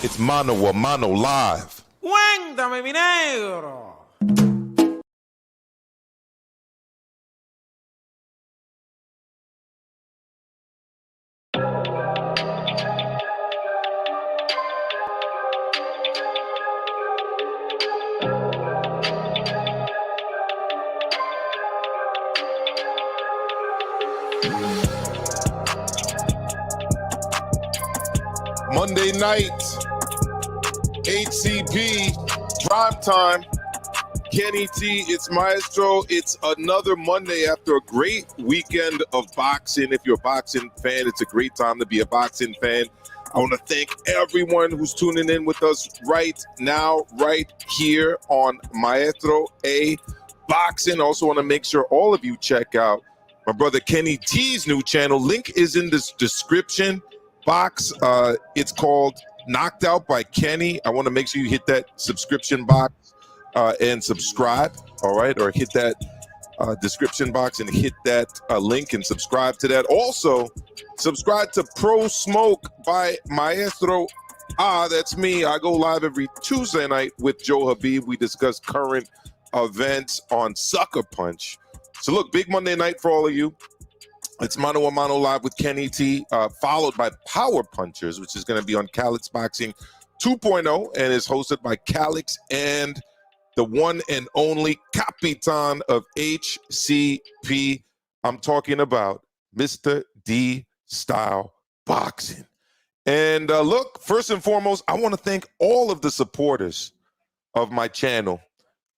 It's Mano a Mano live. Cuéntame, mi negro. Monday night, HCP, prime time. Kenny T, it's Maestro. It's another Monday after a great weekend of boxing. If you're a boxing fan, it's a great time to be a boxing fan. I want to thank everyone who's tuning in with us right now, right here on Maestro A Boxing. Also want to make sure all of you check out my brother Kenny T's new channel. Link is in this description box. It's called Knocked Out by Kenny. I want to make sure you hit that subscription box and subscribe, all right? Or hit that description box and hit that link and subscribe to that. Also, subscribe to Pro Smoke by Maestro. That's me. I go live every Tuesday night with Joe HABEEB. We discuss current events on Sucker Punch. So look, big Monday night for all of you. It's Mano a Mano live with Kenny T, followed by Power Punchers, which is going to be on Calix Boxing 2.0 and is hosted by Calix and the one and only Capitan of HCP. I'm talking about Mr. D Style Boxing. And look, first and foremost, I want to thank all of the supporters of my channel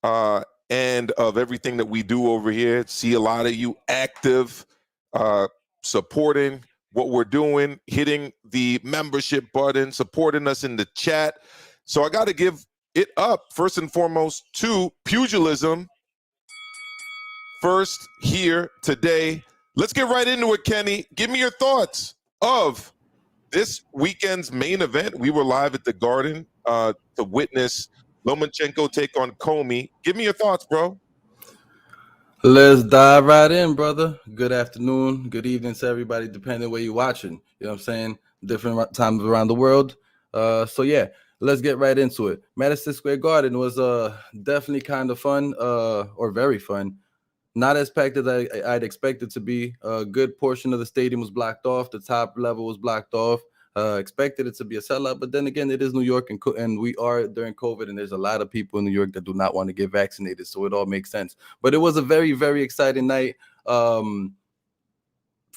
and of everything that we do over here. See a lot of you active, supporting what we're doing, hitting the membership button, supporting us in the chat. So I got to give it up first and foremost to pugilism. First here today. Let's get right into it, Kenny. Give me your thoughts of this weekend's main event. We were live at the Garden to witness Lomachenko take on Comey. Give me your thoughts, bro. Let's dive right in, brother. Good afternoon, good evening to everybody, depending where you're watching. You know what I'm saying? Different times around the world. So yeah, let's get right into it. Madison Square Garden was definitely kind of fun, or very fun. Not as packed as I'd expect it to be. A good portion of the stadium was blocked off. The top level was blocked off. Expected it to be a sellout, but then again, it is New York, and we are during COVID, and there's a lot of people in New York that do not want to get vaccinated, so it all makes sense. But it was a very, very exciting night from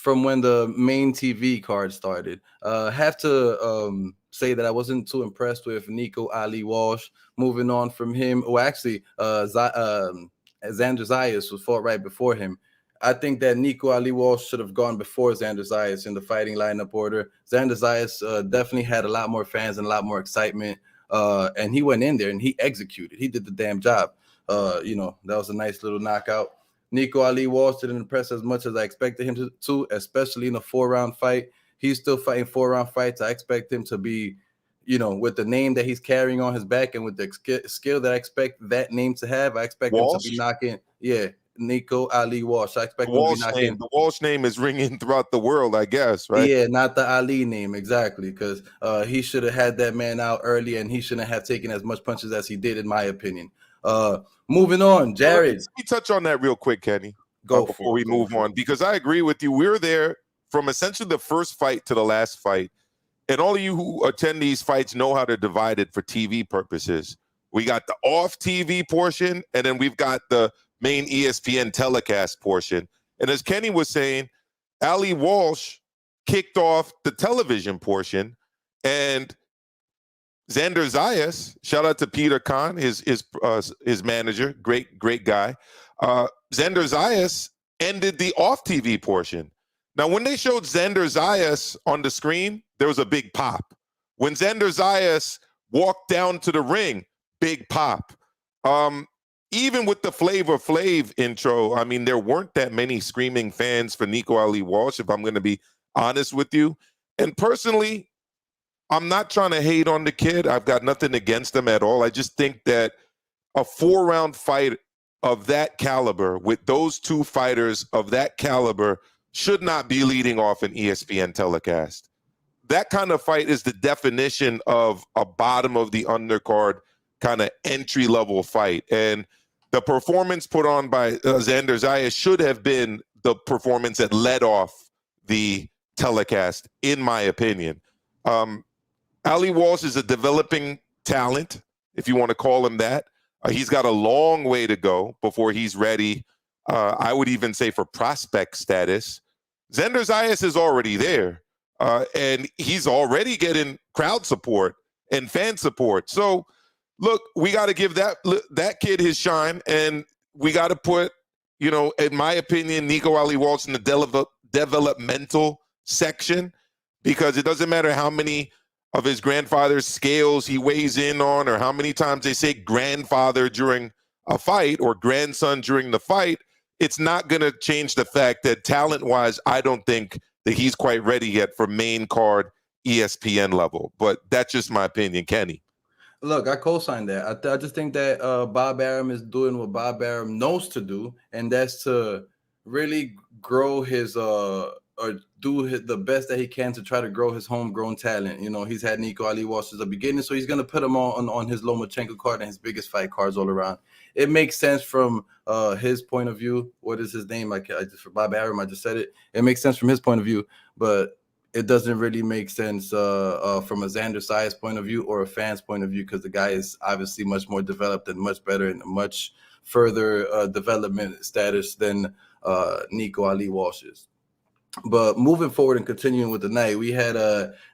when the main TV card started. Have to say that I wasn't too impressed with Nico Ali Walsh. Moving on from him, Xander Zayas was fought right before him. I think that Nico Ali Walsh should have gone before Xander Zayas in the fighting lineup order. Xander Zayas definitely had a lot more fans and a lot more excitement, and he went in there and he executed. He did the damn job. That was a nice little knockout. Nico Ali Walsh didn't impress as much as I expected him to, especially in a 4-round fight. He's still fighting 4-round fights. I expect him to be, with the name that he's carrying on his back and with the skill that I expect that name to have, I expect him to be knocking. Yeah, Nico Ali Walsh. I expect him to be knocking. The Walsh name is ringing throughout the world, I guess, right? Yeah, not the Ali name, exactly, because he should have had that man out early, and he shouldn't have taken as much punches as he did, in my opinion. Moving on, Jared. Let me touch on that real quick, Kenny, before we move on, because I agree with you. We're there from essentially the first fight to the last fight. And all of you who attend these fights know how to divide it for TV purposes. We got the off-TV portion, and then we've got the main ESPN telecast portion. And as Kenny was saying, Ali Walsh kicked off the television portion, and Xander Zayas, shout out to Peter Khan, his manager, great guy. Xander Zayas ended the off-TV portion. Now, when they showed Xander Zayas on the screen, there was a big pop. When Xander Zayas walked down to the ring, big pop. Even with the Flavor Flav intro, I mean, there weren't that many screaming fans for Nico Ali Walsh, if I'm going to be honest with you. And personally, I'm not trying to hate on the kid. I've got nothing against him at all. I just think that a 4-round fight of that caliber, with those two fighters of that caliber, should not be leading off an ESPN telecast. That kind of fight is the definition of a bottom of the undercard kind of entry-level fight. And the performance put on by Xander Zayas should have been the performance that led off the telecast, in my opinion. Ali Walsh is a developing talent, if you want to call him that. He's got a long way to go before he's ready, I would even say, for prospect status. Xander Zayas is already there, and he's already getting crowd support and fan support. So, look, we got to give that kid his shine, and we got to put, in my opinion, Nico Ali Walsh in the developmental section, because it doesn't matter how many of his grandfather's scales he weighs in on, or how many times they say grandfather during a fight or grandson during the fight. It's not going to change the fact that talent-wise, I don't think that he's quite ready yet for main card ESPN level. But that's just my opinion, Kenny. Look, I co-sign that. I just think that Bob Arum is doing what Bob Arum knows to do, and that's to really grow his or do the best that he can to try to grow his homegrown talent. He's had Nico Ali Walsh as a beginning, so he's going to put him on his Lomachenko card and his biggest fight cards all around. It makes sense from his point of view. What is his name? For Bob Arum, I just said it. It makes sense from his point of view, but it doesn't really make sense from a Xander Zayas point of view or a fan's point of view, because the guy is obviously much more developed and much better and much further development status than Nico Ali Walsh is. But moving forward and continuing with the night, we had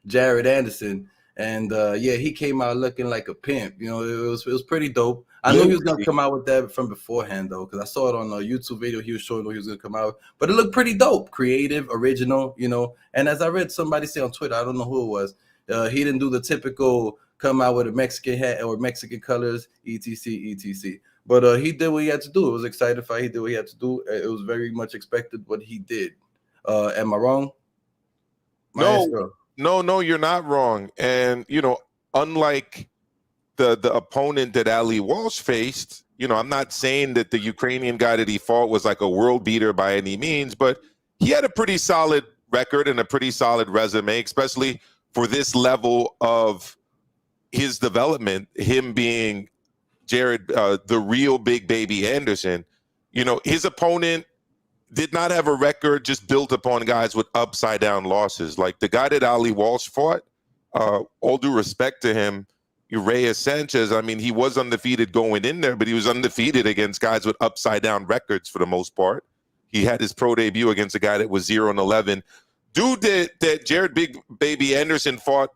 Jared Anderson, and he came out looking like a pimp. It was pretty dope. I knew he was gonna come out with that from beforehand though, because I saw it on a YouTube video. He was showing what he was gonna come out, but it looked pretty dope, creative, original. And as I read somebody say on Twitter, I don't know who it was, he didn't do the typical come out with a Mexican hat or Mexican colors, etc. But he did what he had to do. It was an exciting fight. He did what he had to do. It was very much expected what he did. Am I wrong? Maestro? No, you're not wrong. And unlike the opponent that Ali Walsh faced, I'm not saying that the Ukrainian guy that he fought was like a world beater by any means, but he had a pretty solid record and a pretty solid resume, especially for this level of his development, him being Jared, the real Big Baby Anderson. His opponent did not have a record just built upon guys with upside down losses. Like the guy that Ali Walsh fought, all due respect to him, Reyes Sanchez, I mean, he was undefeated going in there, but he was undefeated against guys with upside down records for the most part. He had his pro debut against a guy that was 0-11. Dude that Jared Big Baby Anderson fought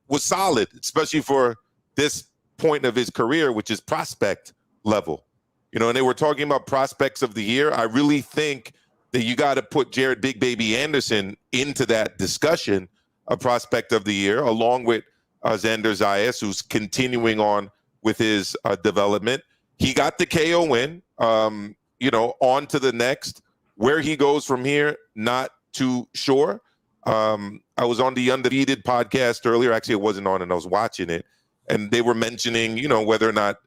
was solid, especially for this point of his career, which is prospect level. And they were talking about prospects of the year. I really think that you got to put Jared Big Baby Anderson into that discussion of prospect of the year, along with Xander Zayas, who's continuing on with his development. He got the KO win. On to the next. Where he goes from here, not too sure. I was on the Undefeated podcast earlier. Actually, it wasn't on, and I was watching it. And they were mentioning, whether or not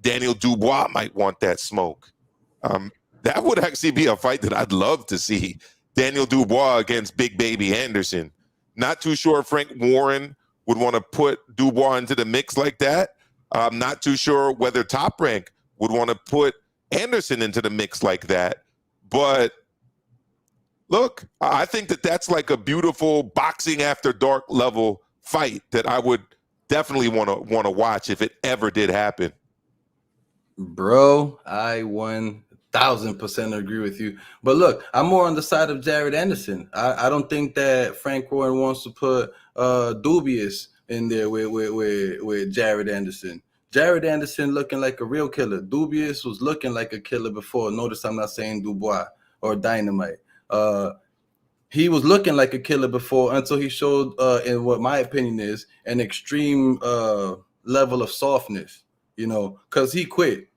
Daniel Dubois might want that smoke. That would actually be a fight that I'd love to see. Daniel Dubois against Big Baby Anderson. Not too sure Frank Warren would want to put Dubois into the mix like that. I'm not too sure whether Top Rank would want to put Anderson into the mix like that. But look, I think that that's like a beautiful boxing after dark level fight that I would definitely want to watch if it ever did happen. Bro, I 1000% agree with you. But look, I'm more on the side of Jared Anderson. I don't think that Frank Warren wants to put Dubious in there with Jared Anderson. Jared Anderson looking like a real killer. Dubious was looking like a killer before. Notice I'm not saying Dubois or Dynamite. He was looking like a killer before until he showed, in what my opinion is, an extreme level of softness, because he quit.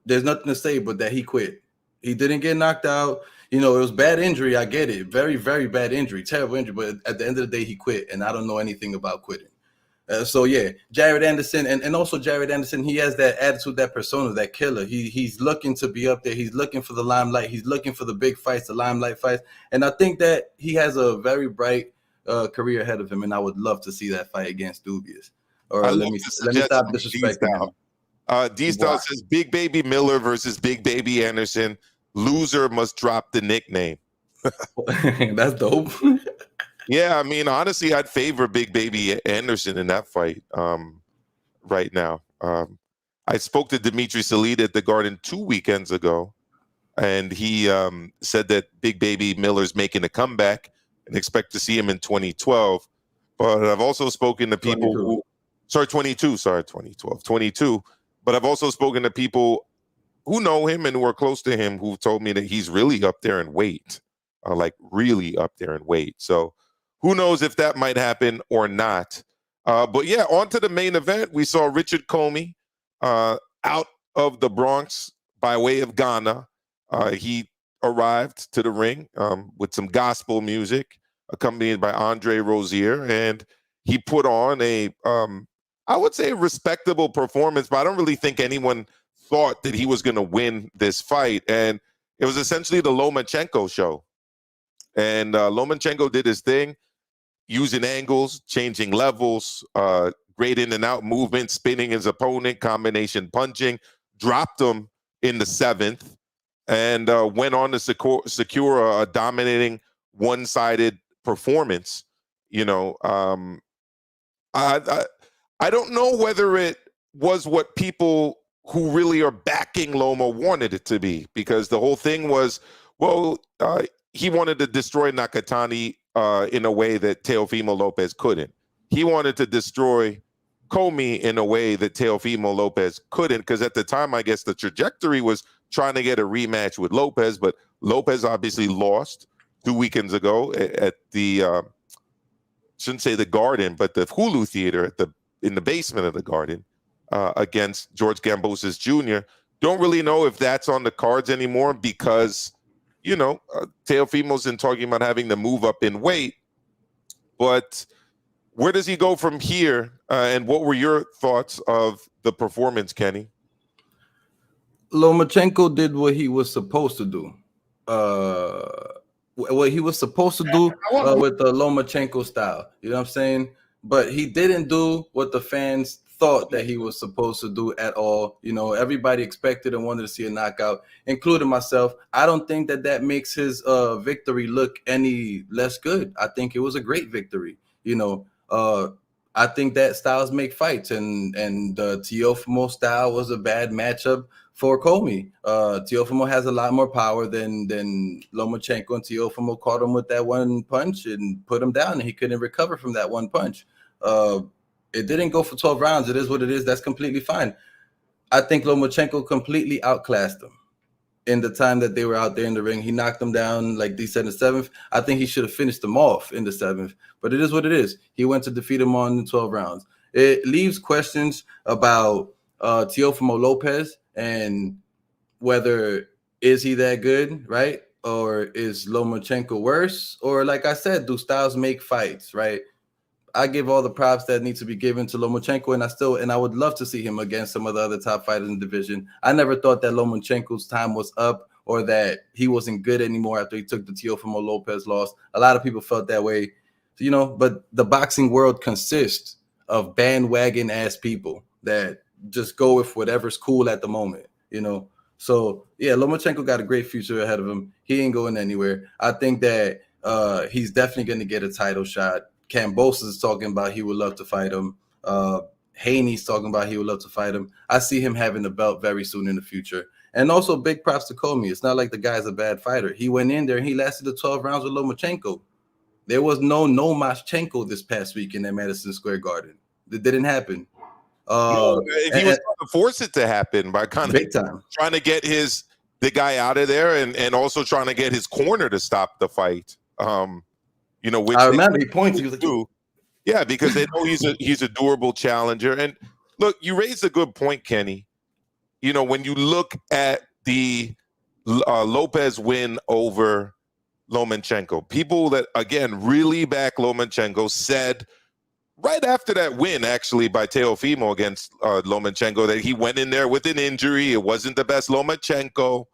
There's nothing to say but that he quit. He didn't get knocked out. It was bad injury. I get it. Very, very bad injury. Terrible injury. But at the end of the day, he quit. And I don't know anything about quitting. So, yeah, Jared Anderson. And also Jared Anderson, he has that attitude, that persona, that killer. He's looking to be up there. He's looking for the limelight. He's looking for the big fights, the limelight fights. And I think that he has a very bright career ahead of him. And I would love to see that fight against Dubious. Or let me stop disrespecting him. D-Style says Big Baby Miller versus Big Baby Anderson. Loser must drop the nickname. That's dope. Yeah, I mean, honestly, I'd favor Big Baby Anderson in that fight right now. I spoke to Dimitri Salida at the Garden 2 weekends ago, and he said that Big Baby Miller's making a comeback and expect to see him in 2012. But I've also spoken to people 22. But I've also spoken to people who know him and who are close to him who told me that he's really up there in weight, really up there in weight. So who knows if that might happen or not. But yeah, on to the main event. We saw Richard Comey out of the Bronx by way of Ghana. He arrived to the ring with some gospel music accompanied by Andre Rozier, and he put on I would say, respectable performance, but I don't really think anyone thought that he was going to win this fight. And it was essentially the Lomachenko show. And Lomachenko did his thing, using angles, changing levels, great in and out movement, spinning his opponent, combination punching, dropped him in the 7th, and went on to secure a dominating one-sided performance. I don't know whether it was what people who really are backing Loma wanted it to be, because the whole thing was, he wanted to destroy Nakatani in a way that Teofimo Lopez couldn't. He wanted to destroy Comey in a way that Teofimo Lopez couldn't, because at the time, I guess the trajectory was trying to get a rematch with Lopez, but Lopez obviously lost 2 weekends ago at the shouldn't say the Garden, but the Hulu Theater in the basement of the Garden against George Gambosis Jr. Don't really know if that's on the cards anymore because, Teofimo's been talking about having to move up in weight. But where does he go from here? And what were your thoughts of the performance, Kenny? Lomachenko did what he was supposed to do. What he was supposed to do with the Lomachenko style. You know what I'm saying? But he didn't do what the fans thought that he was supposed to do at all. Everybody expected and wanted to see a knockout, including myself. I don't think that makes his victory look any less good. I think it was a great victory. I think that styles make fights, and the Teofimo style was a bad matchup for Comey. Teofimo has a lot more power than Lomachenko, and Teofimo caught him with that one punch and put him down, and he couldn't recover from that one punch. It didn't go for 12 rounds. It is what it is. That's completely fine. I think Lomachenko completely outclassed him in the time that they were out there in the ring. He knocked him down, like they said, in the 7th. I think he should have finished him off in the 7th, but it is what it is. He went to defeat him on the 12 rounds. It leaves questions about Teofimo Lopez and whether is he that good, right? Or is Lomachenko worse? Or like I said, do styles make fights, right? I give all the props that need to be given to Lomachenko, and I would love to see him against some of the other top fighters in the division. I never thought that Lomachenko's time was up or that he wasn't good anymore after he took the Teofimo Lopez loss. A lot of people felt that way, but the boxing world consists of bandwagon ass people that just go with whatever's cool at the moment, So yeah, Lomachenko got a great future ahead of him. He ain't going anywhere. I think that he's definitely going to get a title shot. Kambosos is talking about he would love to fight him. Haney's talking about he would love to fight him. I see him having the belt very soon in the future. And also big props to Comey. It's not like the guy's a bad fighter. He went in there and he lasted the 12 rounds with Lomachenko. There was no Lomachenko this past week in that Madison Square Garden. It didn't happen. He was trying to force it to happen by kind of big time trying to get the guy out of there and also trying to get his corner to stop the fight. Which I remember he pointed. He was like, yeah, because they know he's a durable challenger. And look, you raised a good point, Kenny. When you look at the Lopez win over Lomachenko, people that again really back Lomachenko said right after that win, actually by Teofimo against Lomachenko, that he went in there with an injury. It wasn't the best Lomachenko.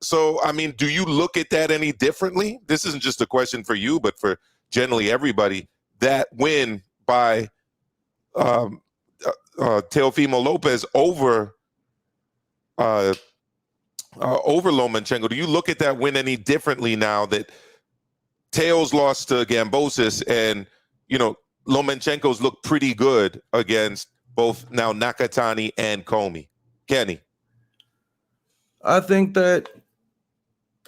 So, I mean, do you look at that any differently? This isn't just a question for you, but for generally everybody. That win by Teofimo Lopez over Lomachenko, do you look at that win any differently now that Teo's lost to Gambosis and, Lomachenko's looked pretty good against both now Nakatani and Comey? Kenny? I think that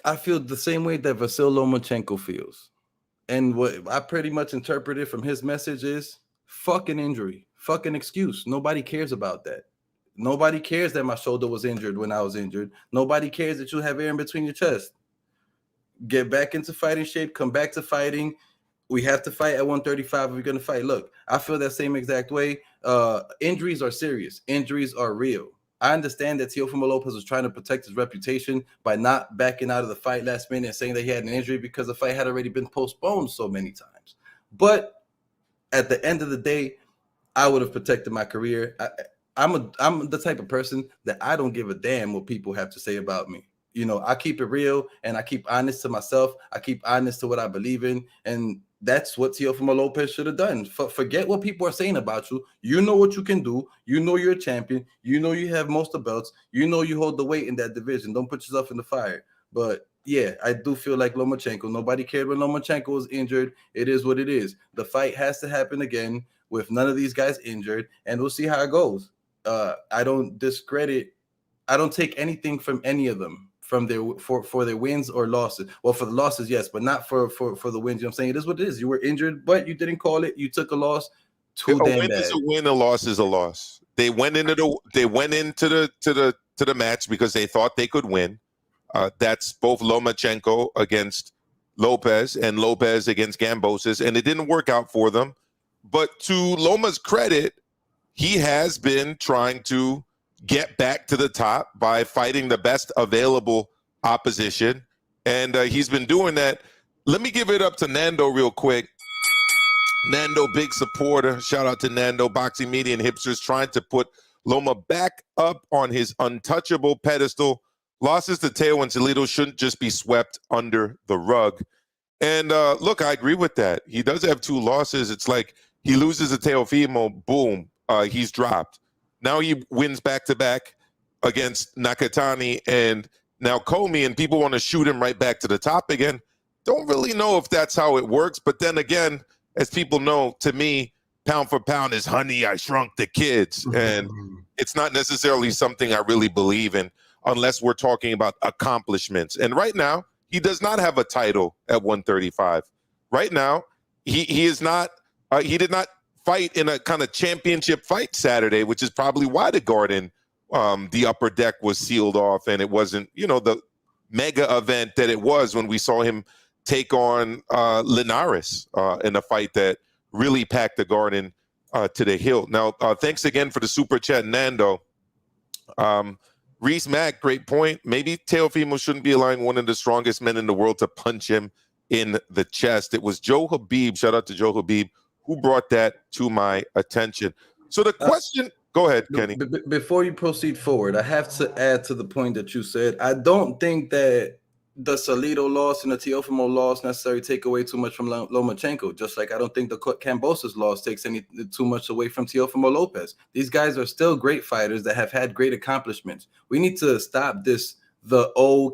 I feel the same way that Vasyl Lomachenko feels. And what I pretty much interpreted from his message is fucking injury, fucking excuse. Nobody cares about that. Nobody cares that my shoulder was injured when I was injured. Nobody cares that you have air in between your chest. Get back into fighting shape, come back to fighting. We have to fight at 135 if we're going to fight. Look, I feel that same exact way. Injuries are serious. Injuries are real. I understand that Teofimo Lopez was trying to protect his reputation by not backing out of the fight last minute and saying that he had an injury because the fight had already been postponed so many times. But at the end of the day, I would have protected my career. I'm the type of person that I don't give a damn what people have to say about me. I keep it real and I keep honest to myself. I keep honest to what I believe in. And that's what Teofimo Lopez should have done. Forget what people are saying about you. You know what you can do. You know you're a champion. You know you have most of the belts. You know you hold the weight in that division. Don't put yourself in the fire. But yeah, I do feel like Lomachenko. Nobody cared when Lomachenko was injured. It is what it is. The fight has to happen again with none of these guys injured, and we'll see how it goes. I don't take anything from any of them from for their wins or losses. Well, for the losses, yes, but not for the wins. You know what I'm saying? It is what it is. You were injured, but you didn't call it. You took a loss. Too damn bad. A win is a win, a loss is a loss. They went into the match because they thought they could win. That's both Lomachenko against Lopez and Lopez against Gambosis, and it didn't work out for them. But to Loma's credit, he has been trying to get back to the top by fighting the best available opposition, and he's been doing that. Let me give it up to Nando real quick. Nando, big supporter. Shout out to Nando, Boxing Media and Hipsters, trying to put Loma back up on his untouchable pedestal. Losses to Teo and Salido shouldn't just be swept under the rug. And look, I agree with that. He does have 2 losses. It's like he loses to Teofimo, boom, he's dropped. Now he wins back-to-back against Nakatani and now Comey, and people want to shoot him right back to the top again. Don't really know if that's how it works. But then again, as people know, to me, pound for pound is Honey, I Shrunk the Kids. And it's not necessarily something I really believe in unless we're talking about accomplishments. And right now, he does not have a title at 135. Right now, he is not. He did not fight in a kind of championship fight Saturday, which is probably why the Garden, the upper deck was sealed off, and it wasn't, the mega event that it was when we saw him take on Linares in a fight that really packed the Garden to the hilt. Now, thanks again for the super chat, Nando. Reese Mack, great point. Maybe Teofimo shouldn't be allowing one of the strongest men in the world to punch him in the chest. It was Joe Habib, shout out to Joe Habib, who brought that to my attention. So the question, go ahead, Kenny. Before you proceed forward, I have to add to the point that you said. I don't think that the Salido loss and the Teofimo loss necessarily take away too much from Lomachenko, just like I don't think the Kambosos loss takes too much away from Teofimo Lopez. These guys are still great fighters that have had great accomplishments. We need to stop this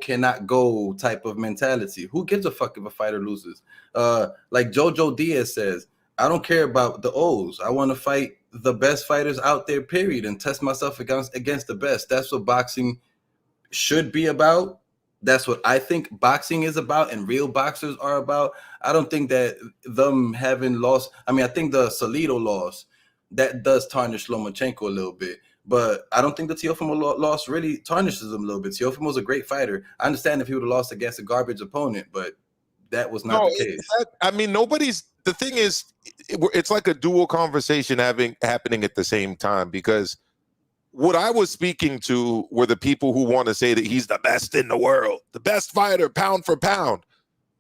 cannot go type of mentality. Who gives a fuck if a fighter loses? Like Jojo Diaz says, I don't care about the O's. I want to fight the best fighters out there, period, and test myself against the best. That's what boxing should be about. That's what I think boxing is about and real boxers are about. I don't think that them having lost. I mean, I think the Salido loss, that does tarnish Lomachenko a little bit. But I don't think the Teofimo loss really tarnishes him a little bit. Teofimo's a great fighter. I understand if he would have lost against a garbage opponent, but that was not the case. The thing is, it's like a dual conversation happening at the same time, because what I was speaking to were the people who want to say that he's the best in the world, the best fighter, pound for pound.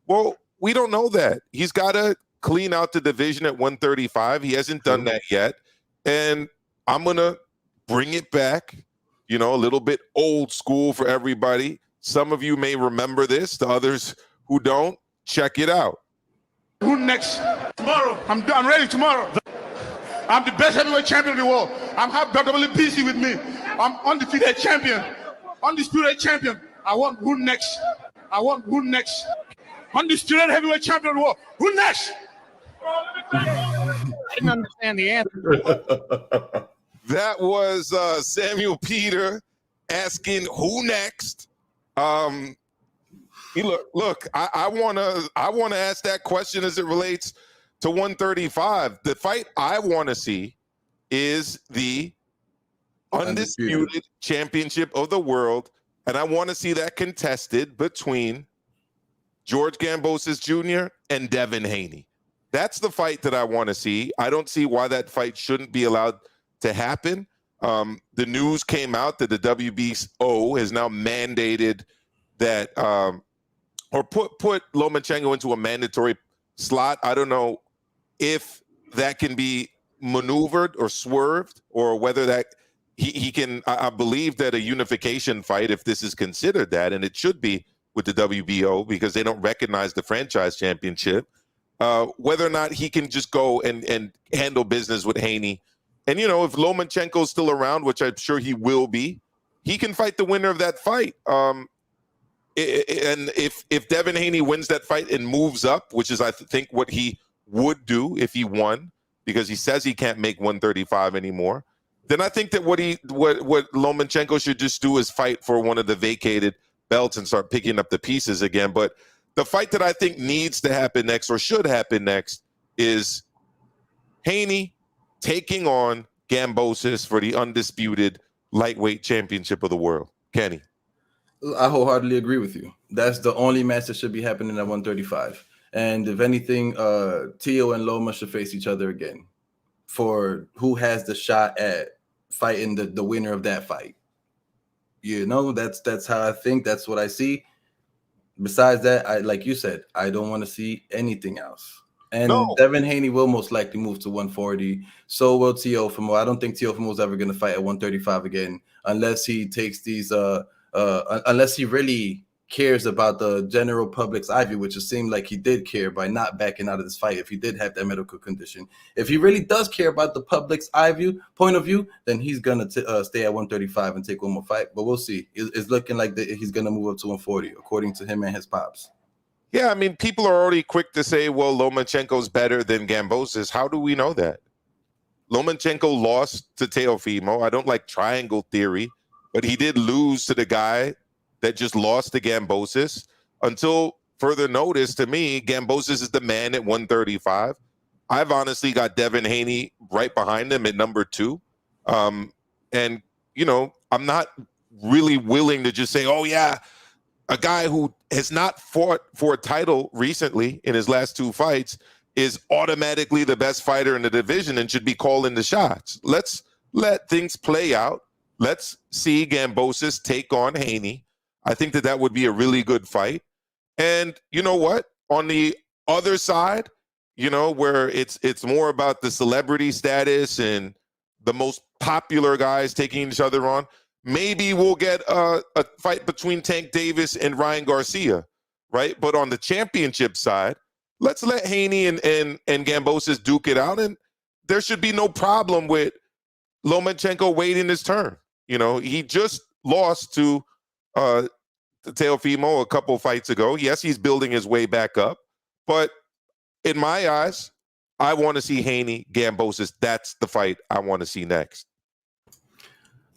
Well, we don't know that. He's got to clean out the division at 135. He hasn't done that yet. And I'm going to bring it back, a little bit old school for everybody. Some of you may remember this. The others who don't, check it out. Who next? Tomorrow. I'm ready tomorrow. I'm the best heavyweight champion in the world. I'm have WBC with me. I'm undefeated champion. Undisputed champion. I want who next? Undisputed heavyweight champion of the world. Who next? I didn't understand the answer. That was Samuel Peter asking who next. Look, I wanna ask that question as it relates to 135. The fight I want to see is the undisputed championship of the world, and I want to see that contested between George Gambosis Jr. and Devin Haney. That's the fight that I want to see. I don't see why that fight shouldn't be allowed to happen. The news came out that the WBO has now mandated that or put Lomachenko into a mandatory slot. I don't know if that can be maneuvered or swerved, or whether that he can. I believe that a unification fight, if this is considered that, and it should be with the WBO because they don't recognize the franchise championship, whether or not he can just go and handle business with Haney. And, if Lomachenko's still around, which I'm sure he will be, he can fight the winner of that fight. And if Devin Haney wins that fight and moves up, which is I think what he would do if he won, because he says he can't make 135 anymore, then I think that what Lomachenko should just do is fight for one of the vacated belts and start picking up the pieces again. But the fight that I think needs to happen next, or should happen next, is Haney taking on Gambosis for the undisputed lightweight championship of the world. Kenny. I wholeheartedly agree with you. That's the only match that should be happening at 135. And if anything, Tio and Loma should face each other again for who has the shot at fighting the winner of that fight. You know, that's how I think. That's what I see. Besides that, I like you said, I don't want to see anything else. And No. Devin Haney will most likely move to 140. So will Teofimo. I don't think Teofimo is ever going to fight at 135 again, unless he takes these. Unless he really cares about the general public's eye view, which it seemed like he did care by not backing out of this fight. If he did have that medical condition, if he really does care about the public's point of view, then he's gonna stay at 135 and take one more fight. But we'll see. It's looking like he's gonna move up to 140, according to him and his pops. Yeah, I mean, people are already quick to say, well, Lomachenko's better than Gambosis. How do we know that? Lomachenko lost to Teofimo. I don't like triangle theory, but he did lose to the guy that just lost to Gambosis. Until further notice, to me, Gambosis is the man at 135. I've honestly got Devin Haney right behind him at number 2. And, you know, I'm not really willing to just say, oh, yeah, a guy who has not fought for a title recently in his last 2 fights is automatically the best fighter in the division and should be calling the shots. Let's let things play out. Let's see Gambosis take on Haney. I think that would be a really good fight. And you know what? On the other side, you know, where it's more about the celebrity status and the most popular guys taking each other on, maybe we'll get a fight between Tank Davis and Ryan Garcia, right? But on the championship side, let's let Haney and Gambosis duke it out, and there should be no problem with Lomachenko waiting his turn. You know, he just lost to Teofimo a couple fights ago. Yes, he's building his way back up, but in my eyes, I want to see Haney, Gambosis. That's the fight I want to see next.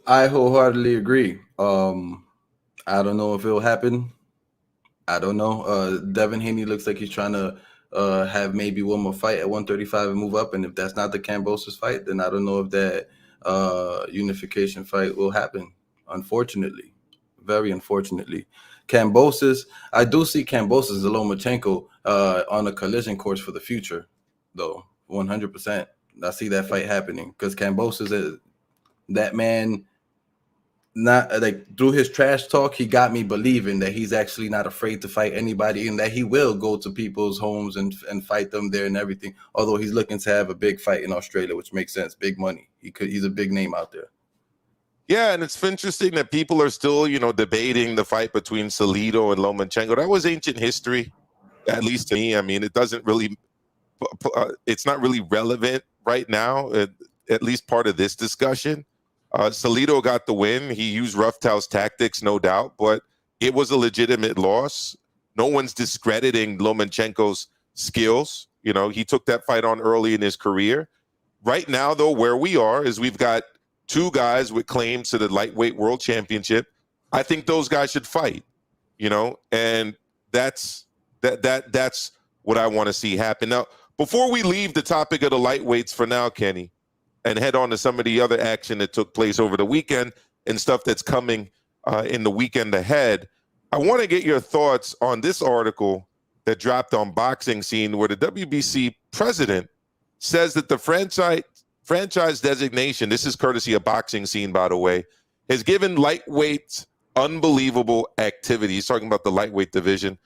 I wholeheartedly agree. I don't know if it'll happen. I don't know. Devin Haney looks like he's trying to have maybe one more fight at 135 and move up. And if that's not the Gambosis fight, then I don't know if that unification fight will happen. Unfortunately, very unfortunately. Gambosis, I do see Gambosis and Lomachenko on a collision course for the future, though. 100%. I see that fight happening because Gambosis is that man. Not like through his trash talk, he got me believing that he's actually not afraid to fight anybody and that he will go to people's homes and fight them there and everything. Although he's looking to have a big fight in Australia, which makes sense. Big money. He's a big name out there. Yeah, and it's interesting that people are still, you know, debating the fight between Salido and Lomachenko. That was ancient history, at least to me. I mean, it doesn't really, it's not really relevant right now, at least part of this discussion. Salido got the win. He used roughhouse tactics, no doubt, but it was a legitimate loss. No one's discrediting Lomachenko's skills. You know, he took that fight on early in his career. Right now, though, where we are is we've got 2 guys with claims to the lightweight world championship. I think those guys should fight, you know, and that's what I want to see happen. Now, before we leave the topic of the lightweights for now, Kenny, and head on to some of the other action that took place over the weekend and stuff that's coming in the weekend ahead, I want to get your thoughts on this article that dropped on Boxing Scene, where the WBC president says that the franchise designation, this is courtesy of Boxing Scene, by the way, has given lightweights unbelievable activity. He's talking about the lightweight division.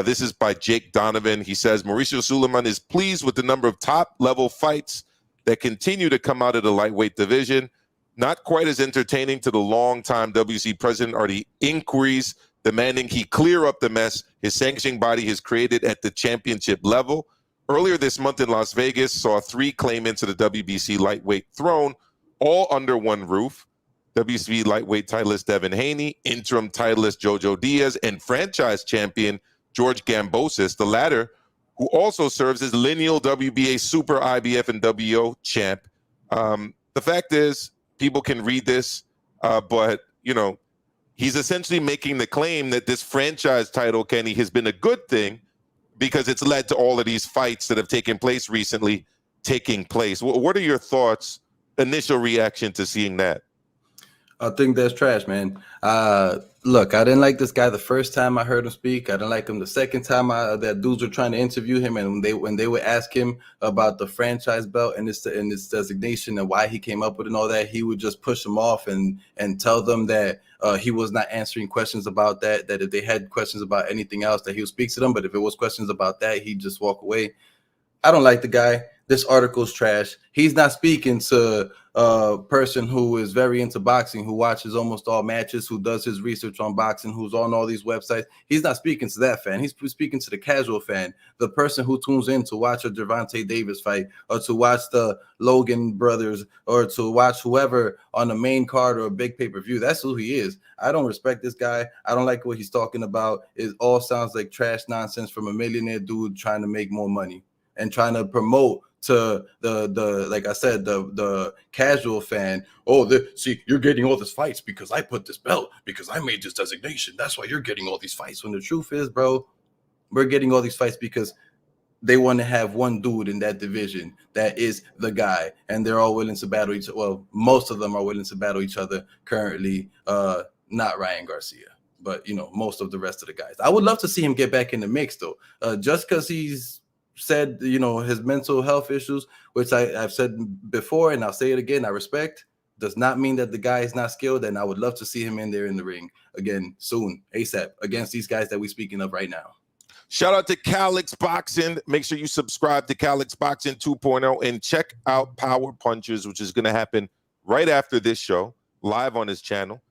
This is by Jake Donovan. He says, Mauricio Suleiman is pleased with the number of top-level fights that continue to come out of the lightweight division. Not quite as entertaining to the longtime WC president are the inquiries demanding he clear up the mess his sanctioning body has created at the championship level. Earlier this month in Las Vegas saw 3 claimants to the WBC lightweight throne, all under one roof. WBC lightweight titleist Devin Haney, interim titleist Jojo Diaz, and franchise champion George Gambosis, the latter who also serves as lineal WBA Super IBF and WO champ. The fact is, people can read this, but, you know, he's essentially making the claim that this franchise title, Kenny, has been a good thing because it's led to all of these fights that have taken place recently taking place. What are your thoughts, initial reaction to seeing that? I think that's trash, man. Look, I didn't like this guy the first time I heard him speak. I didn't like him the second time that dudes were trying to interview him, and when they would ask him about the franchise belt and its designation and why he came up with it and all that, he would just push them off and tell them that he was not answering questions about that. That if they had questions about anything else, that he would speak to them. But if it was questions about that, he'd just walk away. I don't like the guy. This article's trash. He's not speaking to a person who is very into boxing, who watches almost all matches, who does his research on boxing, who's on all these websites. He's not speaking to that fan. He's speaking to the casual fan, the person who tunes in to watch a Gervonta Davis fight, or to watch the Logan brothers, or to watch whoever on the main card or a big pay-per-view. That's who he is. I don't respect this guy. I don't like what he's talking about. It all sounds like trash nonsense from a millionaire dude trying to make more money and trying to promote to the like I said, the casual fan. Oh, see, you're getting all these fights because I put this belt, because I made this designation. That's why you're getting all these fights. When the truth is, bro, we're getting all these fights because they want to have one dude in that division that is the guy, and they're all willing to battle each other. Well, most of them are willing to battle each other currently. Not Ryan Garcia, but most of the rest of the guys. I would love to see him get back in the mix though, just because he's said his mental health issues, which I've said before and I'll say it again, I respect, does not mean that the guy is not skilled, and I would love to see him in there in the ring again soon, ASAP, against these guys that we're speaking of right now. Shout out to Calix Boxing. Make sure you subscribe to Calix Boxing 2.0 and check out Power Punchers, which is going to happen right after this show, live on his channel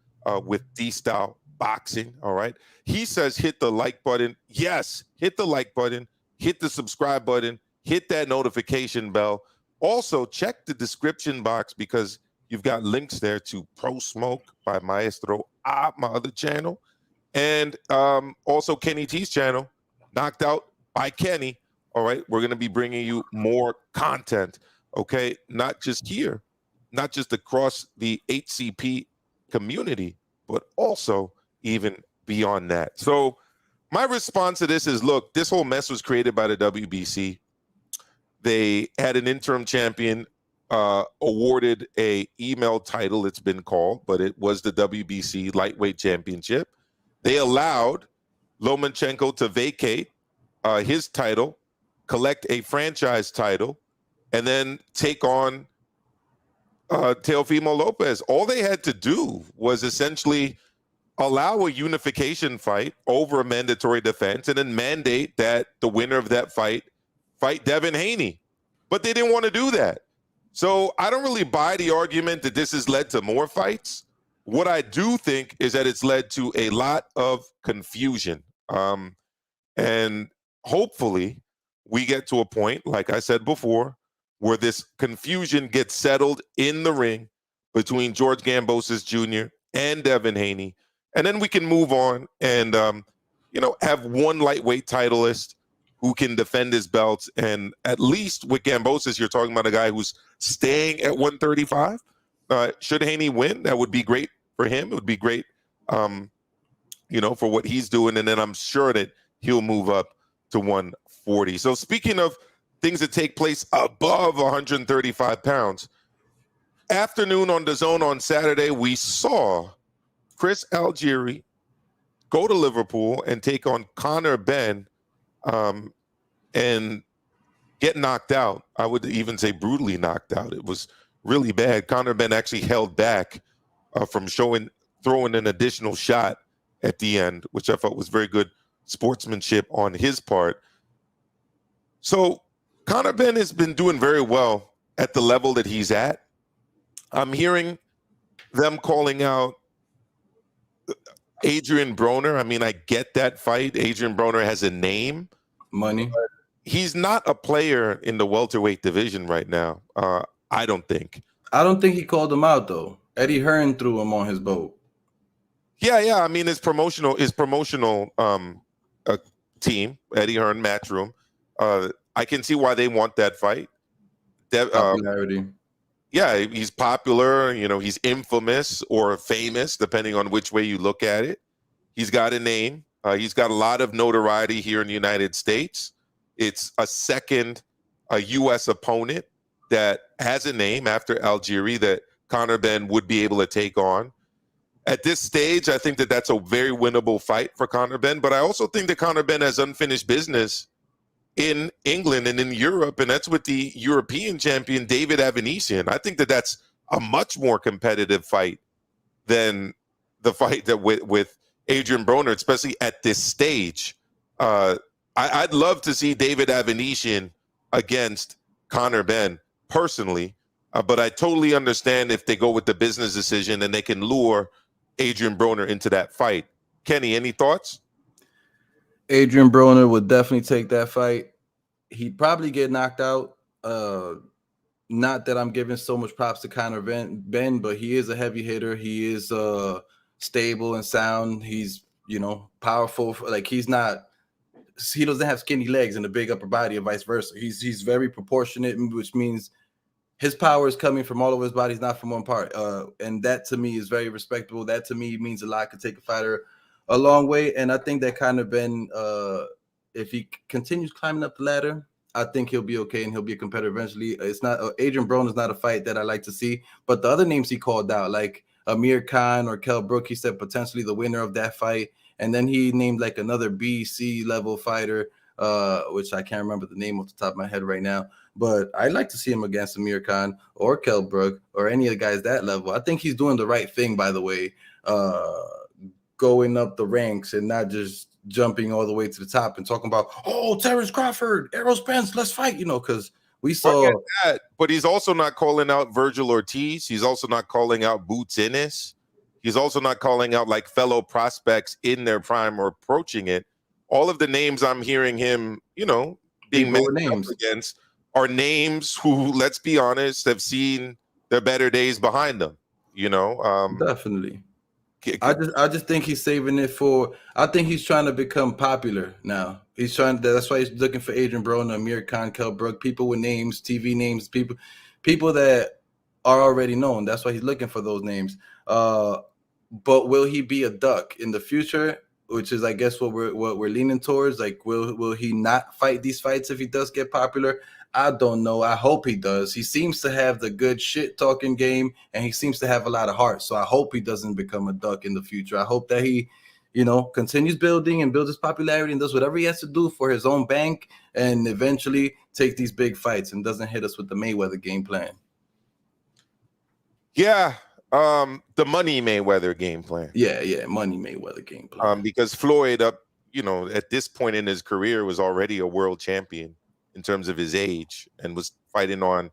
with D-Style Boxing. All right. He says hit the like button. Yes, hit the like button. Hit the subscribe button, hit that notification bell. Also, check the description box because you've got links there to Pro Smoke by Maestro, my other channel, and also Kenny T's channel, Knocked Out by Kenny. All right, we're going to be bringing you more content, okay? Not just here, not just across the HCP community, but also even beyond that. So, my response to this is, look, this whole mess was created by the WBC. They had an interim champion awarded a email title, it's been called, but it was the WBC Lightweight Championship. They allowed Lomachenko to vacate his title, collect a franchise title, and then take on Teofimo Lopez. All they had to do was essentially allow a unification fight over a mandatory defense and then mandate that the winner of that fight Devin Haney. But they didn't want to do that. So I don't really buy the argument that this has led to more fights. What I do think is that it's led to a lot of confusion. And hopefully we get to a point, like I said before, where this confusion gets settled in the ring between George Gambosis Jr. and Devin Haney. And then we can move on and, have one lightweight titleist who can defend his belts. And at least with Gambosis, you're talking about a guy who's staying at 135. Should Haney win, that would be great for him. It would be great, for what he's doing. And then I'm sure that he'll move up to 140. So speaking of things that take place above 135 pounds, afternoon on DAZN on Saturday, we saw Chris Algieri go to Liverpool and take on Conor Benn and get knocked out. I would even say brutally knocked out. It was really bad. Conor Benn actually held back from throwing an additional shot at the end, which I thought was very good sportsmanship on his part. So Conor Benn has been doing very well at the level that he's at. I'm hearing them calling out Adrian Broner. I mean, I get that fight. Adrian Broner has a name. Money. But he's not a player in the welterweight division right now. I don't think. I don't think he called him out though. Eddie Hearn threw him on his boat. Yeah. I mean, his promotional team, Eddie Hearn, Matchroom. I can see why they want that fight. Popularity. Yeah, he's popular. He's infamous or famous, depending on which way you look at it. He's got a name. He's got a lot of notoriety here in the United States. It's a U.S. opponent that has a name after Algieri that Conor Benn would be able to take on. At this stage, I think that that's a very winnable fight for Conor Benn. But I also think that Conor Benn has unfinished business in England and in Europe, and that's with the European champion David Avanesian. I think that that's a much more competitive fight than the fight that with Adrian Broner, especially at this stage. I'd love to see David Avanesian against Conor Benn personally, but I totally understand if they go with the business decision and they can lure Adrian Broner into that fight. Kenny, any thoughts? Adrian Broner would definitely take that fight. He'd probably get knocked out. Not that I'm giving so much props to Conor Benn, but he is a heavy hitter. He is stable and sound. He's, powerful. Like he doesn't have skinny legs and a big upper body, or vice versa. He's very proportionate, which means his power is coming from all over his body, not from one part. And that to me is very respectable. That to me means a lot. Could take a fighter a long way. And I think that Conor Benn, if he continues climbing up the ladder, I think he'll be okay and he'll be a competitor eventually. It's not Adrian Broner is not a fight that I like to see, but the other names he called out, like Amir Khan or Kell Brook, he said potentially the winner of that fight. And then he named like another B, C level fighter, which I can't remember the name off the top of my head right now. But I'd like to see him against Amir Khan or Kell Brook or any of the guys that level. I think he's doing the right thing, by the way, going up the ranks and not just jumping all the way to the top and talking about, oh, Terrence Crawford, Errol Spence, let's fight, because we saw that. But he's also not calling out Virgil Ortiz. He's also not calling out Boots Ennis. He's also not calling out like fellow prospects in their prime or approaching it. All of the names I'm hearing him, being names against are names who, let's be honest, have seen their better days behind them. Definitely. I just think he's saving it for. I think he's trying to become popular now. That's why he's looking for Adrian Broner, Amir Khan, Kell Brook, people with names, TV names, people that are already known. That's why he's looking for those names. But will he be a duck in the future? Which is, I guess, what we're leaning towards. Like, will he not fight these fights if he does get popular? I don't know. I hope he does. He seems to have the good shit talking game, and he seems to have a lot of heart. So I hope he doesn't become a duck in the future. I hope that he, continues building and builds his popularity and does whatever he has to do for his own bank and eventually take these big fights and doesn't hit us with the Mayweather game plan. Yeah. The Money Mayweather game plan. Yeah, Money Mayweather game plan. Because Floyd at this point in his career was already a world champion in terms of his age and was fighting on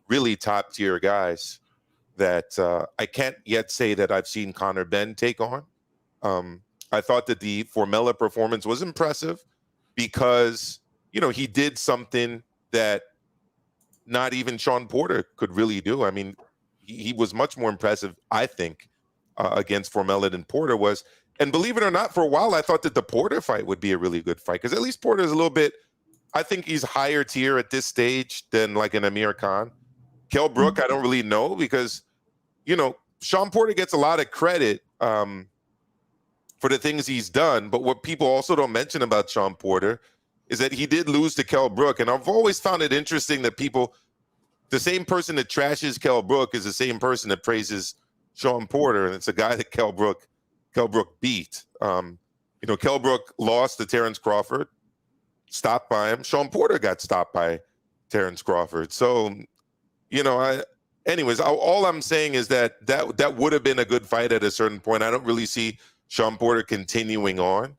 really top tier guys that I can't yet say that I've seen Conor Benn take on. I thought that the Formella performance was impressive because, he did something that not even Sean Porter could really do. I mean, he was much more impressive, I think, against Formella than Porter was. And believe it or not, for a while, I thought that the Porter fight would be a really good fight because at least Porter is a little bit, I think he's higher tier at this stage than like an Amir Khan. Kell Brook, I don't really know because, Sean Porter gets a lot of credit for the things he's done. But what people also don't mention about Sean Porter is that he did lose to Kell Brook. And I've always found it interesting that the same person that trashes Kell Brook is the same person that praises Sean Porter, and it's a guy that Kell Brook beat. Kell Brook lost to Terrence Crawford, stopped by him. Sean Porter got stopped by Terrence Crawford. So, anyways, all I'm saying is that would have been a good fight at a certain point. I don't really see Sean Porter continuing on.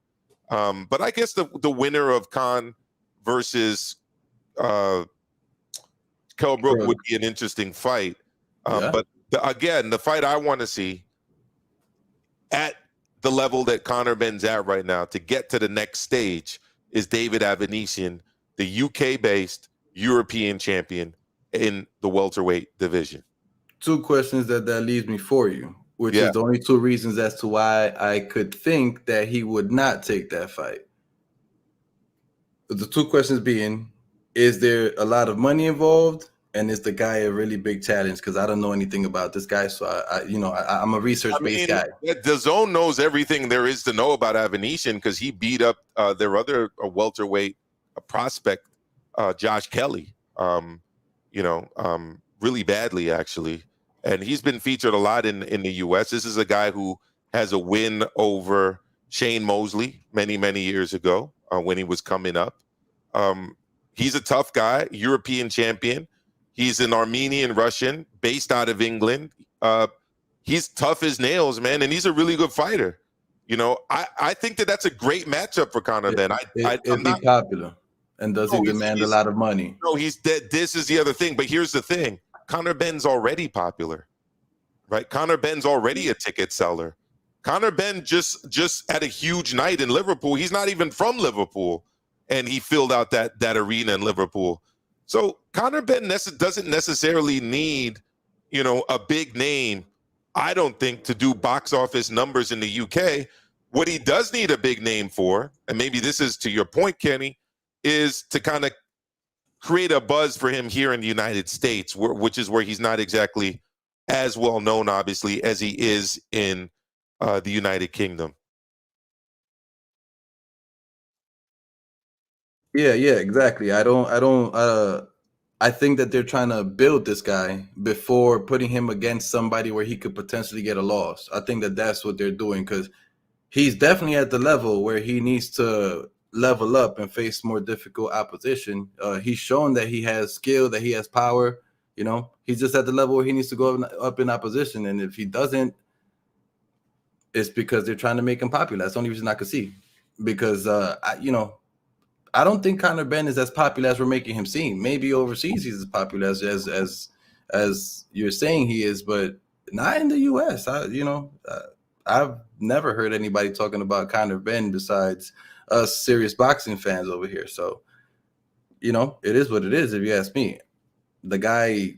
But I guess the winner of Khan versus Kell Brook would be an interesting fight. But the fight I want to see at the level that Conor Benn's at right now to get to the next stage is David Avanesian, the UK-based European champion in the welterweight division. Two questions that leaves me for you, which is the only two reasons as to why I could think that he would not take that fight. The two questions being, is there a lot of money involved? And is the guy a really big challenge? Because I don't know anything about this guy, so I'm a research-based guy. The Zone knows everything there is to know about Avanesian because he beat up their other welterweight prospect, Josh Kelly, really badly actually, and he's been featured a lot in the U.S. This is a guy who has a win over Shane Mosley many years ago when he was coming up. He's a tough guy, European champion. He's an Armenian Russian based out of England. He's tough as nails, man, and he's a really good fighter. You know, I think that's a great matchup for Conor Ben. Is he popular? And does he demand a lot of money? No, he's dead. This is the other thing. But here's the thing. Conor Ben's already popular, right? Conor Ben's already a ticket seller. Conor Ben just had a huge night in Liverpool. He's not even from Liverpool, and he filled out that arena in Liverpool. So Conor Ben doesn't necessarily need, you know, a big name, I don't think, to do box office numbers in the UK. What he does need a big name for, and maybe this is to your point, Kenny, is to kind of create a buzz for him here in the United States, which is where he's not exactly as well known, obviously, as he is in the United Kingdom. Yeah, exactly. I think that they're trying to build this guy before putting him against somebody where he could potentially get a loss. I think that that's what they're doing, because he's definitely at the level where he needs to level up and face more difficult opposition. He's shown that he has skill, that he has power. You know, he's just at the level where he needs to go up in opposition. And if he doesn't, it's because they're trying to make him popular. That's the only reason I could see. Because, I don't think Conor Ben is as popular as we're making him seem. Maybe overseas he's as popular as you're saying he is, but not in the U.S. I've never heard anybody talking about Conor Ben besides us serious boxing fans over here. So, you know, it is what it is, if you ask me. The guy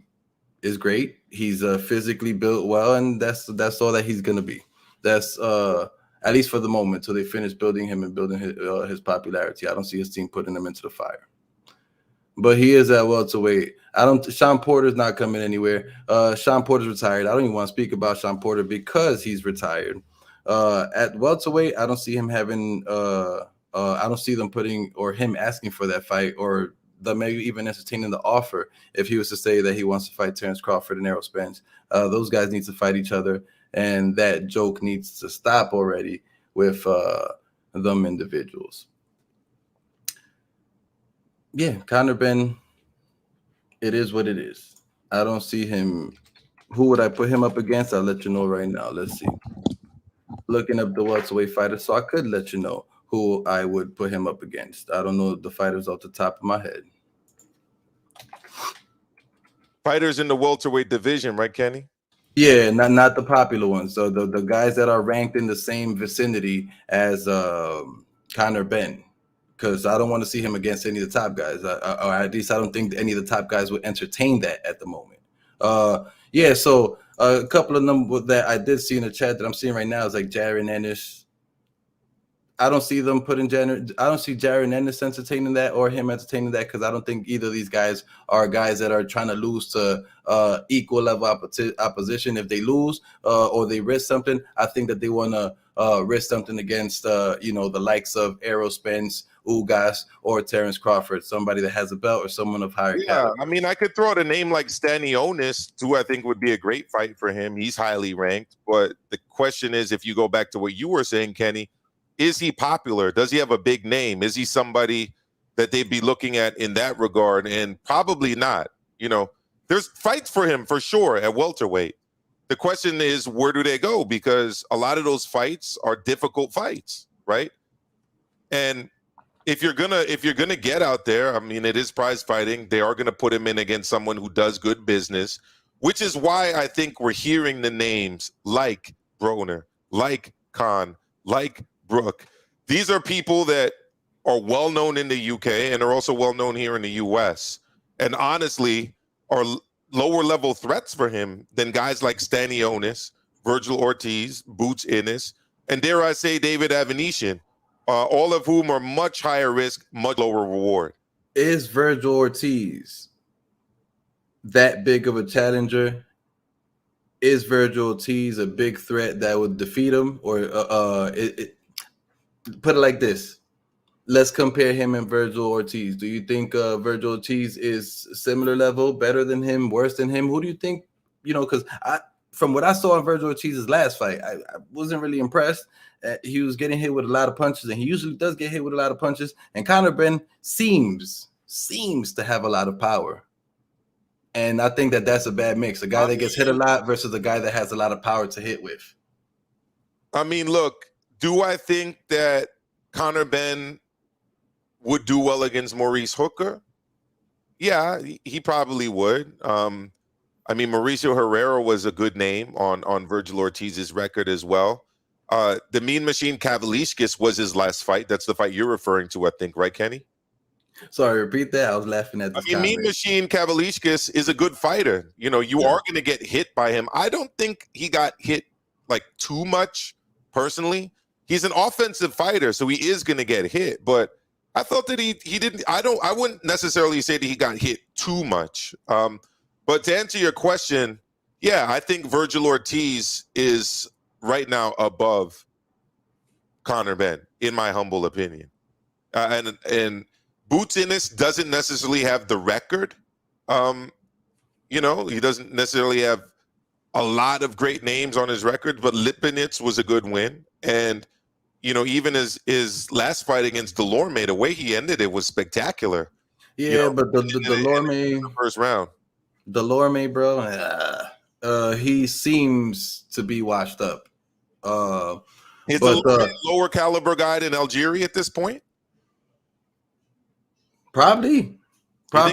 is great. He's physically built well, and that's all that he's going to be. That's at least for the moment, till they finish building him and building his popularity. I don't see his team putting him into the fire. But he is at welterweight. Sean Porter's not coming anywhere. Sean Porter's retired. I don't even want to speak about Sean Porter because he's retired. At welterweight, I don't see him having. I don't see them putting or him asking for that fight, or the maybe even entertaining the offer if he was to say that he wants to fight Terence Crawford and Errol Spence. Those guys need to fight each other. And that joke needs to stop already with them individuals. Yeah, Conor Ben, it is what it is. I don't see him. Who would I put him up against? I'll let you know right now. Let's see. Looking up the welterweight fighters, so I could let you know who I would put him up against. I don't know the fighters off the top of my head. Fighters in the welterweight division, right, Kenny? Yeah, not the popular ones. So the guys that are ranked in the same vicinity as Conor Ben, because I don't want to see him against any of the top guys, or at least I don't think any of the top guys would entertain that at the moment. Yeah, so a couple of numbers that I did see in the chat that I'm seeing right now is like Jaron Ennis. I don't see them putting I don't see Jaron Ennis entertaining that or him entertaining that, because I don't think either of these guys are guys that are trying to lose to equal level opposition. If they lose or they risk something, I think that they want to risk something against the likes of Errol Spence, Ugas, or Terence Crawford, somebody that has a belt or someone of higher caliber. I mean, I could throw out a name like Stanionis, who I think would be a great fight for him. He's highly ranked, but the question is, if you go back to what you were saying, Kenny, is he popular? Does he have a big name? Is he somebody that they'd be looking at in that regard? And probably not. You know, there's fights for him for sure at welterweight. The question is, where do they go? Because a lot of those fights are difficult fights, right? And if you're gonna get out there, I mean, it is prize fighting. They are gonna put him in against someone who does good business, which is why I think we're hearing the names like Broner, like Khan, like Brooke. These are people that are well known in the UK and are also well known here in the US, and honestly are lower level threats for him than guys like Stanionis, Virgil Ortiz, Boots Ennis, and dare I say David Avanesyan, all of whom are much higher risk, much lower reward. Is Virgil Ortiz that big of a challenger? Is Virgil Ortiz a big threat that would defeat him? Or put it like this. Let's compare him and Virgil Ortiz. Do you think Virgil Ortiz is similar level, better than him, worse than him? Who do you think? You know, because from what I saw in Virgil Ortiz's last fight, I wasn't really impressed. He was getting hit with a lot of punches, and he usually does get hit with a lot of punches. And Conor Ben seems to have a lot of power. And I think that that's a bad mix. A guy that gets hit a lot versus a guy that has a lot of power to hit with. I mean, look, do I think that Conor Ben would do well against Maurice Hooker? Yeah, he probably would. I mean, Mauricio Herrera was a good name on Virgil Ortiz's record as well. The Mean Machine Kavalishkis was his last fight. That's the fight you're referring to, I think, right, Kenny? Sorry, repeat that. I was laughing at this. I mean, Mean Machine Kavalishkis is a good fighter. You know, you are going to get hit by him. I don't think he got hit like too much personally. He's an offensive fighter, so he is going to get hit. But I thought that he didn't. I wouldn't necessarily say that he got hit too much. But to answer your question, yeah, I think Virgil Ortiz is right now above Conor Ben, in my humble opinion. And Boots Ennis doesn't necessarily have the record. You know, he doesn't necessarily have a lot of great names on his record, but Lipinets was a good win. And, you know, even his last fight against Delorme, the way he ended it was spectacular. Yeah, you know, but the Delorme, the first round. Delorme, bro, he seems to be washed up. Is a lower caliber guy than Algieri at this point? Probably. So?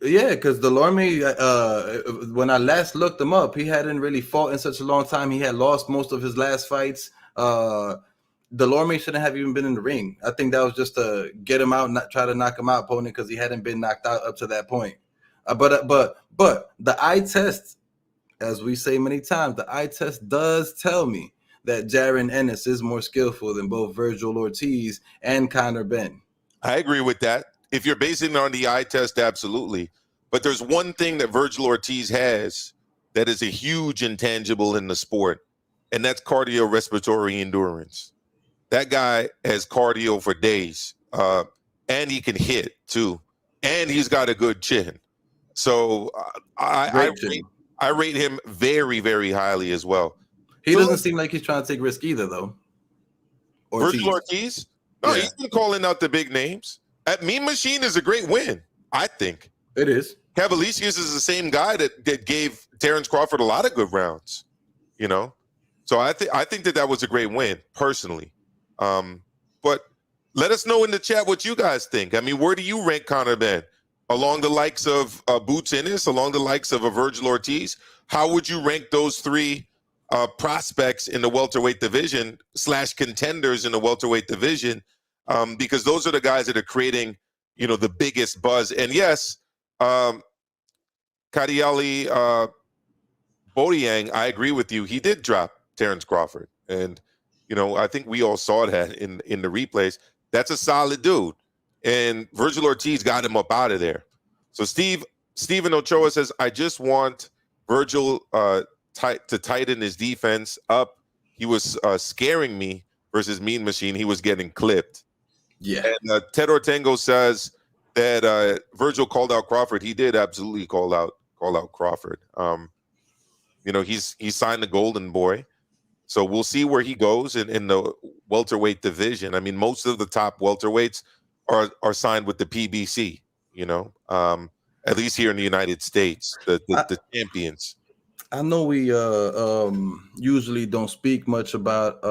Yeah, because Delorme, when I last looked him up, he hadn't really fought in such a long time. He had lost most of his last fights. Delorme shouldn't have even been in the ring. I think that was just to get him out, not try to knock him out, opponent, because he hadn't been knocked out up to that point. But the eye test, as we say many times, the eye test does tell me that Jaron Ennis is more skillful than both Virgil Ortiz and Conor Ben. I agree with that. If you're basing it on the eye test, absolutely. But there's one thing that Virgil Ortiz has that is a huge intangible in the sport, and that's cardiorespiratory endurance. That guy has cardio for days, and he can hit too, and he's got a good chin. So I rate him very, very highly as well. He doesn't seem like he's trying to take risk either, though. Virgil Ortiz? No, he's been calling out the big names. At Mean Machine is a great win, I think. It is. Kavalishkis is the same guy that gave Terrence Crawford a lot of good rounds, you know? So I think that was a great win, personally. But let us know in the chat what you guys think. I mean, where do you rank Conor Ben? Along the likes of Boots Ennis, along the likes of a Virgil Ortiz? How would you rank those three prospects in the welterweight division / contenders in the welterweight division? Because those are the guys that are creating, you know, the biggest buzz. And yes, Kadiali Bodiang, I agree with you. He did drop Terrence Crawford. And, you know, I think we all saw that in the replays. That's a solid dude. And Virgil Ortiz got him up out of there. So Steven Ochoa says, I just want Virgil to tighten his defense up. He was scaring me versus Mean Machine. He was getting clipped. Yeah. And Ted Ortengo says that Virgil called out Crawford. He did absolutely call out Crawford. You know, he's signed the Golden Boy. So we'll see where he goes in the welterweight division. I mean, most of the top welterweights are signed with the PBC, you know, at least here in the United States, the champions. I know we usually don't speak much about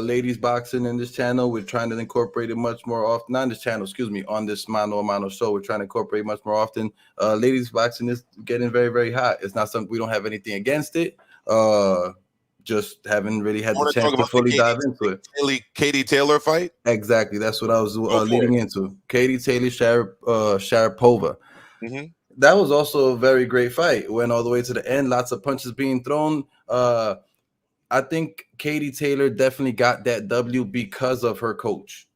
ladies boxing in this channel. We're trying to incorporate it much more often. Not on this channel, excuse me, on this Mano show. We're trying to incorporate much more often. Ladies boxing is getting very, very hot. It's not something, we don't have anything against it. Just haven't really had the chance to fully dive into it. Katie Taylor fight? Exactly. That's what I was leading into. Katie Taylor, Sharapova. Mm-hmm. That was also a very great fight. Went all the way to the end. Lots of punches being thrown. I think Katie Taylor definitely got that W because of her coach.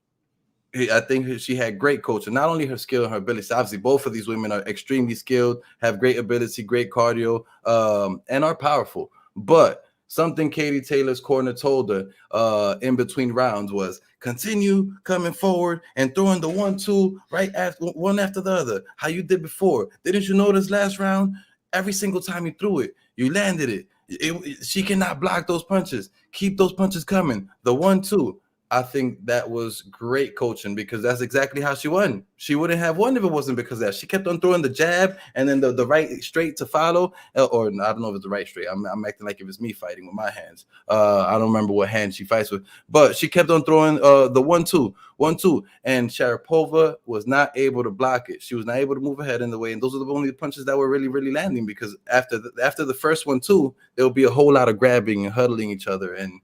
I think she had great coaching. Not only her skill and her ability. Obviously, both of these women are extremely skilled, have great ability, great cardio, and are powerful. But Something Katie Taylor's corner told her in between rounds was continue coming forward and throwing the 1-2 right after one after the other, how you did before. Didn't you notice last round? Every single time you threw it, you landed it. She cannot block those punches. Keep those punches coming. The 1-2. I think that was great coaching because that's exactly how she won. She wouldn't have won if it wasn't because of that. She kept on throwing the jab and then the right straight to follow, or I don't know if it's the right straight. I'm acting like if it's me fighting with my hands. I don't remember what hand she fights with, but she kept on throwing the 1-2, and Sharapova was not able to block it. She was not able to move ahead in the way, and those are the only punches that were really, really landing because after the first 1-2, there will be a whole lot of grabbing and huddling each other. And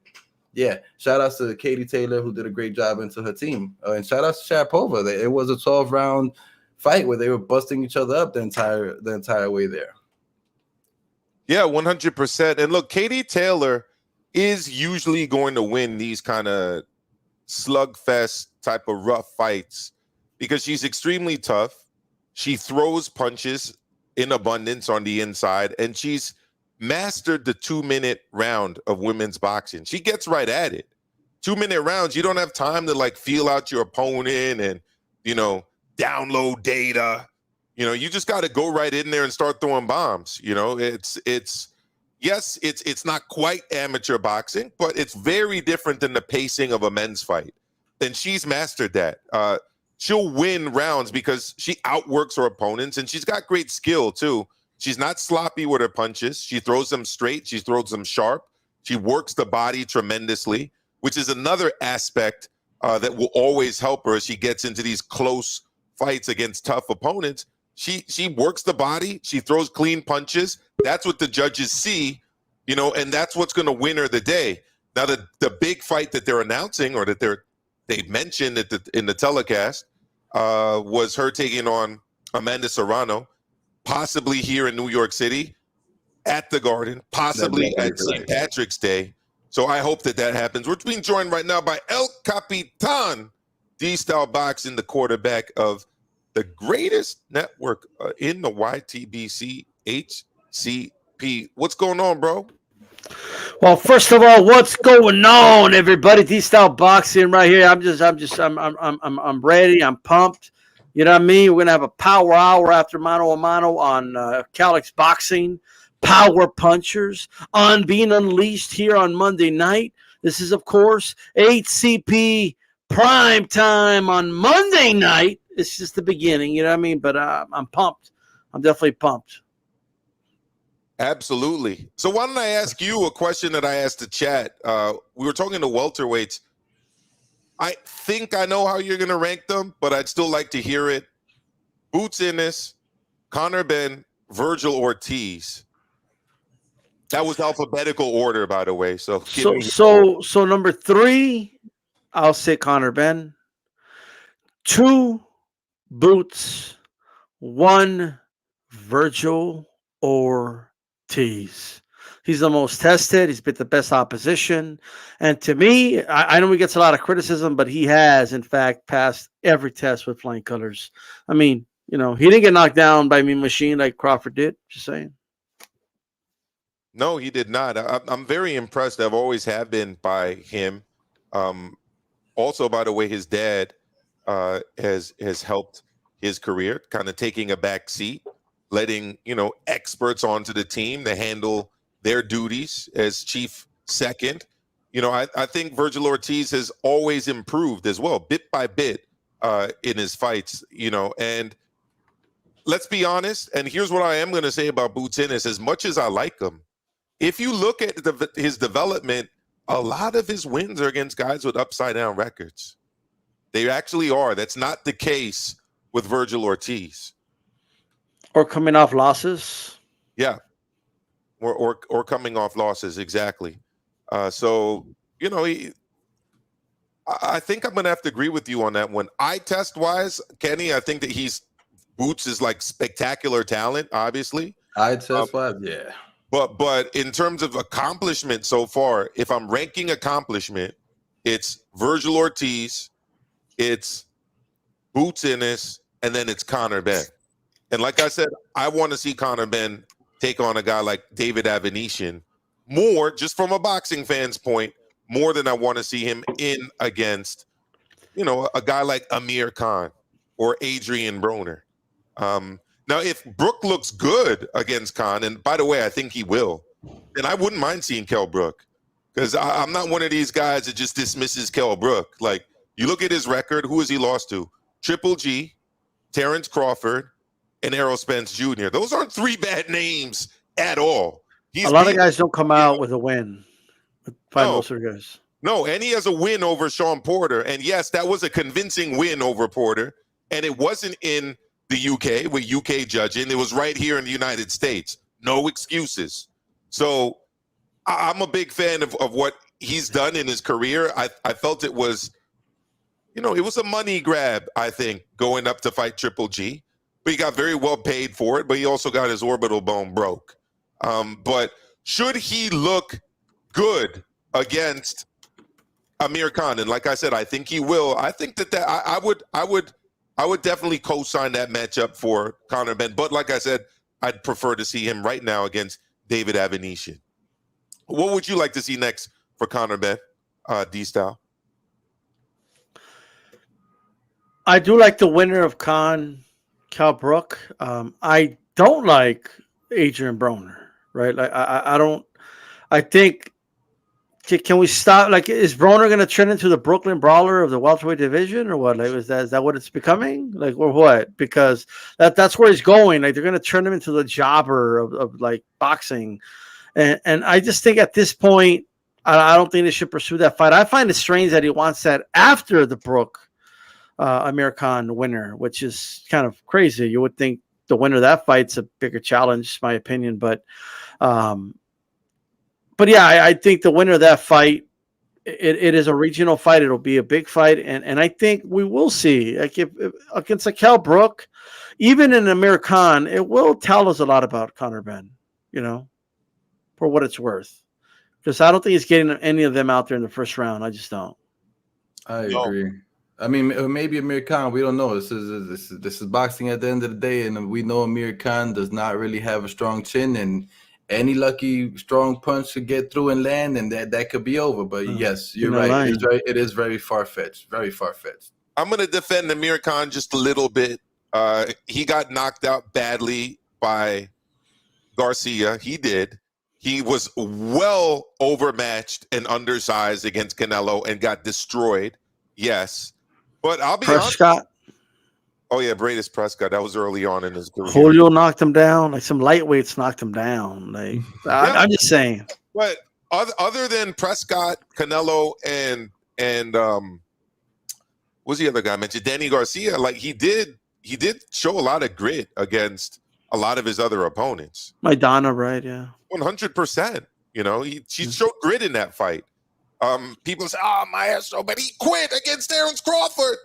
yeah, shout outs to Katie Taylor, who did a great job into her team. And shout outs to Sharapova. It was a 12-round fight where they were busting each other up the entire way there. Yeah, 100%. And look, Katie Taylor is usually going to win these kind of slugfest type of rough fights because she's extremely tough. She throws punches in abundance on the inside, and she's mastered the 2-minute round of women's boxing. She gets right at it. 2-minute rounds, you don't have time to like feel out your opponent and, download data. You just got to go right in there and start throwing bombs. It's not quite amateur boxing, but it's very different than the pacing of a men's fight. And she's mastered that. She'll win rounds because she outworks her opponents, and she's got great skill too. She's not sloppy with her punches. She throws them straight. She throws them sharp. She works the body tremendously, which is another aspect that will always help her as she gets into these close fights against tough opponents. She works the body. She throws clean punches. That's what the judges see, and that's what's going to win her the day. Now, the big fight that they're announcing or that they mentioned in the telecast was her taking on Amanda Serrano. Possibly here in New York City at the Garden, possibly at St. Patrick's Day. So I hope that happens. We're being joined right now by El Capitan, D-Style Boxing, the quarterback of the greatest network in the YTBC HCP. What's going on, bro? Well, first of all, what's going on, everybody? D-Style Boxing right here. I'm ready. I'm pumped. You know what I mean? We're going to have a power hour after Mano a Mano on Calix Boxing. Power punchers on being unleashed here on Monday night. This is, of course, HCP prime time on Monday night. It's just the beginning, you know what I mean? But I'm pumped. I'm definitely pumped. Absolutely. So why don't I ask you a question that I asked the chat? We were talking to welterweights. I think I know how you're going to rank them, but I'd still like to hear it. Boots Ennis, Conor Benn, Virgil Ortiz. That was alphabetical order, by the way. So number 3, I'll say Conor Benn. 2, Boots. 1, Virgil Ortiz. He's the most tested. He's been the best opposition. And to me, I know he gets a lot of criticism, but he has, in fact, passed every test with flying colors. I mean, he didn't get knocked down by Mean Machine like Crawford did. Just saying. No, he did not. I'm very impressed. I've always have been by him. Also, by the way, his dad has helped his career, kind of taking a back seat, letting experts onto the team to handle their duties as chief second. I think Virgil Ortiz has always improved as well, bit by bit, in his fights, and let's be honest, and here's what I am going to say about Boots Ennis. As much as I like him, if you look at his development, a lot of his wins are against guys with upside-down records. They actually are. That's not the case with Virgil Ortiz. Or coming off losses. Yeah. Or coming off losses, exactly. I think I'm going to have to agree with you on that one. Eye test-wise, Kenny, I think that Boots is like spectacular talent, obviously. Eye test-wise, yeah. But in terms of accomplishment so far, if I'm ranking accomplishment, it's Virgil Ortiz, it's Boots Ennis, and then it's Conor Benn. And like I said, I want to see Conor Benn take on a guy like David Avenetian more, just from a boxing fan's point, more than I want to see him in against, a guy like Amir Khan or Adrian Broner. Now, if Brook looks good against Khan, and by the way, I think he will, then I wouldn't mind seeing Kell Brook, because I'm not one of these guys that just dismisses Kell Brook. Like, you look at his record, who has he lost to? Triple G, Terrence Crawford, and Errol Spence Jr. Those aren't three bad names at all. A lot of guys don't come out with a win. Most of the guys. No, and he has a win over Sean Porter. And yes, that was a convincing win over Porter. And it wasn't in the UK with UK judging. It was right here in the United States. No excuses. So I'm a big fan of what he's done in his career. I felt it was, it was a money grab, I think, going up to fight Triple G. But he got very well paid for it. But he also got his orbital bone broke. But should he look good against Amir Khan? And like I said, I think he will. I think that I would definitely co-sign that matchup for Conor Benn. But like I said, I'd prefer to see him right now against David Avanesyan. What would you like to see next for Conor Benn, D-Style? I do like the winner of Kell Brook. I don't like Adrian Broner, right? Like I don't. I think. Can we stop? Like, is Broner going to turn into the Brooklyn Brawler of the welterweight division, or what? Like, is that what it's becoming? Like, or what? Because that's where he's going. Like, they're going to turn him into the jobber of like boxing, and I just think at this point, I don't think they should pursue that fight. I find it strange that he wants that after the Brook Amir Khan winner, which is kind of crazy. You would think the winner of that fight's a bigger challenge, my opinion, but yeah, I think the winner of that fight, it is a regional fight. It'll be a big fight, and I think we will see, like, if against a Kell Brook, even in Amir Khan, it will tell us a lot about Conor Benn, for what it's worth. Because I don't think he's getting any of them out there in the first round. I just don't. I agree. I mean, maybe Amir Khan. We don't know. This is boxing at the end of the day, and we know Amir Khan does not really have a strong chin, and any lucky strong punch could get through and land, and that could be over. But yes, you're right. It is very far-fetched. Very far-fetched. I'm going to defend Amir Khan just a little bit. He got knocked out badly by Garcia. He did. He was well overmatched and undersized against Canelo and got destroyed. Yes. But I'll be honest. Oh, yeah, Bradis Prescott. That was early on in his career. Julio knocked him down. Like, some lightweights knocked him down. Like, I'm just saying. But other than Prescott, Canelo, and what's the other guy I mentioned? Danny Garcia. Like, he did show a lot of grit against a lot of his other opponents. Maidana, right? Yeah. 100%. She showed grit in that fight. People say, Maestro, but he quit against Terrence Crawford.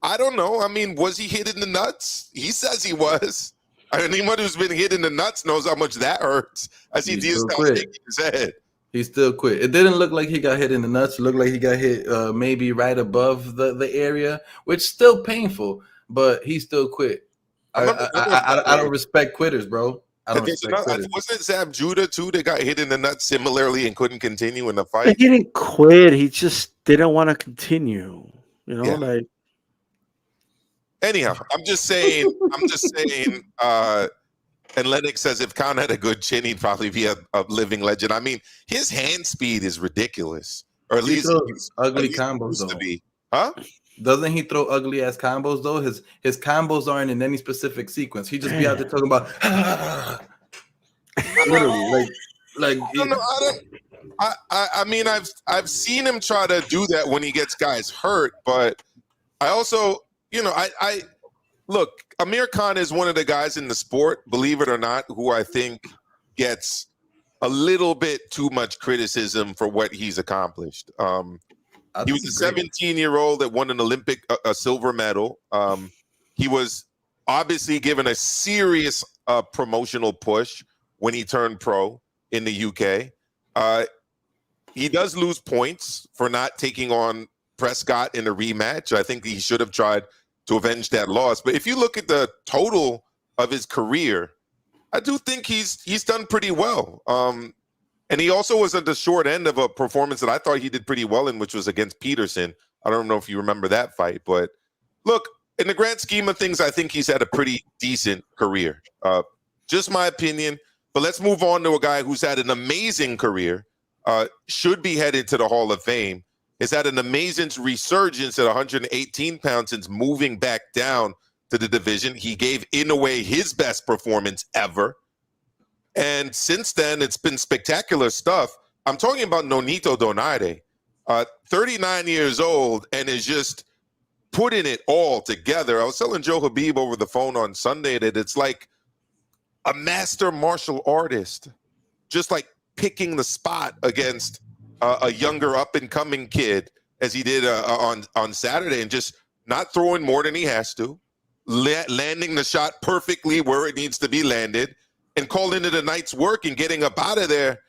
I don't know. I mean, was he hit in the nuts? He says he was. Anyone who's been hit in the nuts knows how much that hurts. I see Diaz shaking his head. He still quit. It didn't look like he got hit in the nuts. It looked like he got hit maybe right above the area, which is still painful, but he still quit. I don't respect quitters, bro. I don't respect quitters. Wasn't it Zab Judah, too, that got hit in the nuts similarly and couldn't continue in the fight? He didn't quit. He just didn't want to continue. Like. Anyhow, I'm just saying, and Lennox says if Khan had a good chin, he'd probably be a living legend. I mean, his hand speed is ridiculous. Or at least ugly combos, though. To be. Huh? Doesn't he throw ugly ass combos though? His combos aren't in any specific sequence. He just be out there talking about literally like I mean, I've seen him try to do that when he gets guys hurt, but I also, I look, Amir Khan is one of the guys in the sport, believe it or not, who I think gets a little bit too much criticism for what he's accomplished. He was a 17-year-old that won an Olympic a silver medal. He was obviously given a serious promotional push when he turned pro in the UK. He does lose points for not taking on Prescott in a rematch. I think he should have tried to avenge that loss. But if you look at the total of his career, I do think he's done pretty well. And he also was at the short end of a performance that I thought he did pretty well in, which was against Peterson. I don't know if you remember that fight, but look, in the grand scheme of things, I think he's had a pretty decent career. Just my opinion. But let's move on to a guy who's had an amazing career, should be headed to the Hall of Fame, has had an amazing resurgence at 118 pounds since moving back down to the division. He gave, in a way, his best performance ever. And since then, it's been spectacular stuff. I'm talking about Nonito Donaire, 39 years old, and is just putting it all together. I was telling Joe HABEEB over the phone on Sunday that it's like a master martial artist, just like picking the spot against a younger up-and-coming kid, as he did on Saturday, and just not throwing more than he has to, landing the shot perfectly where it needs to be landed, and calling it a night's work and getting up out of there.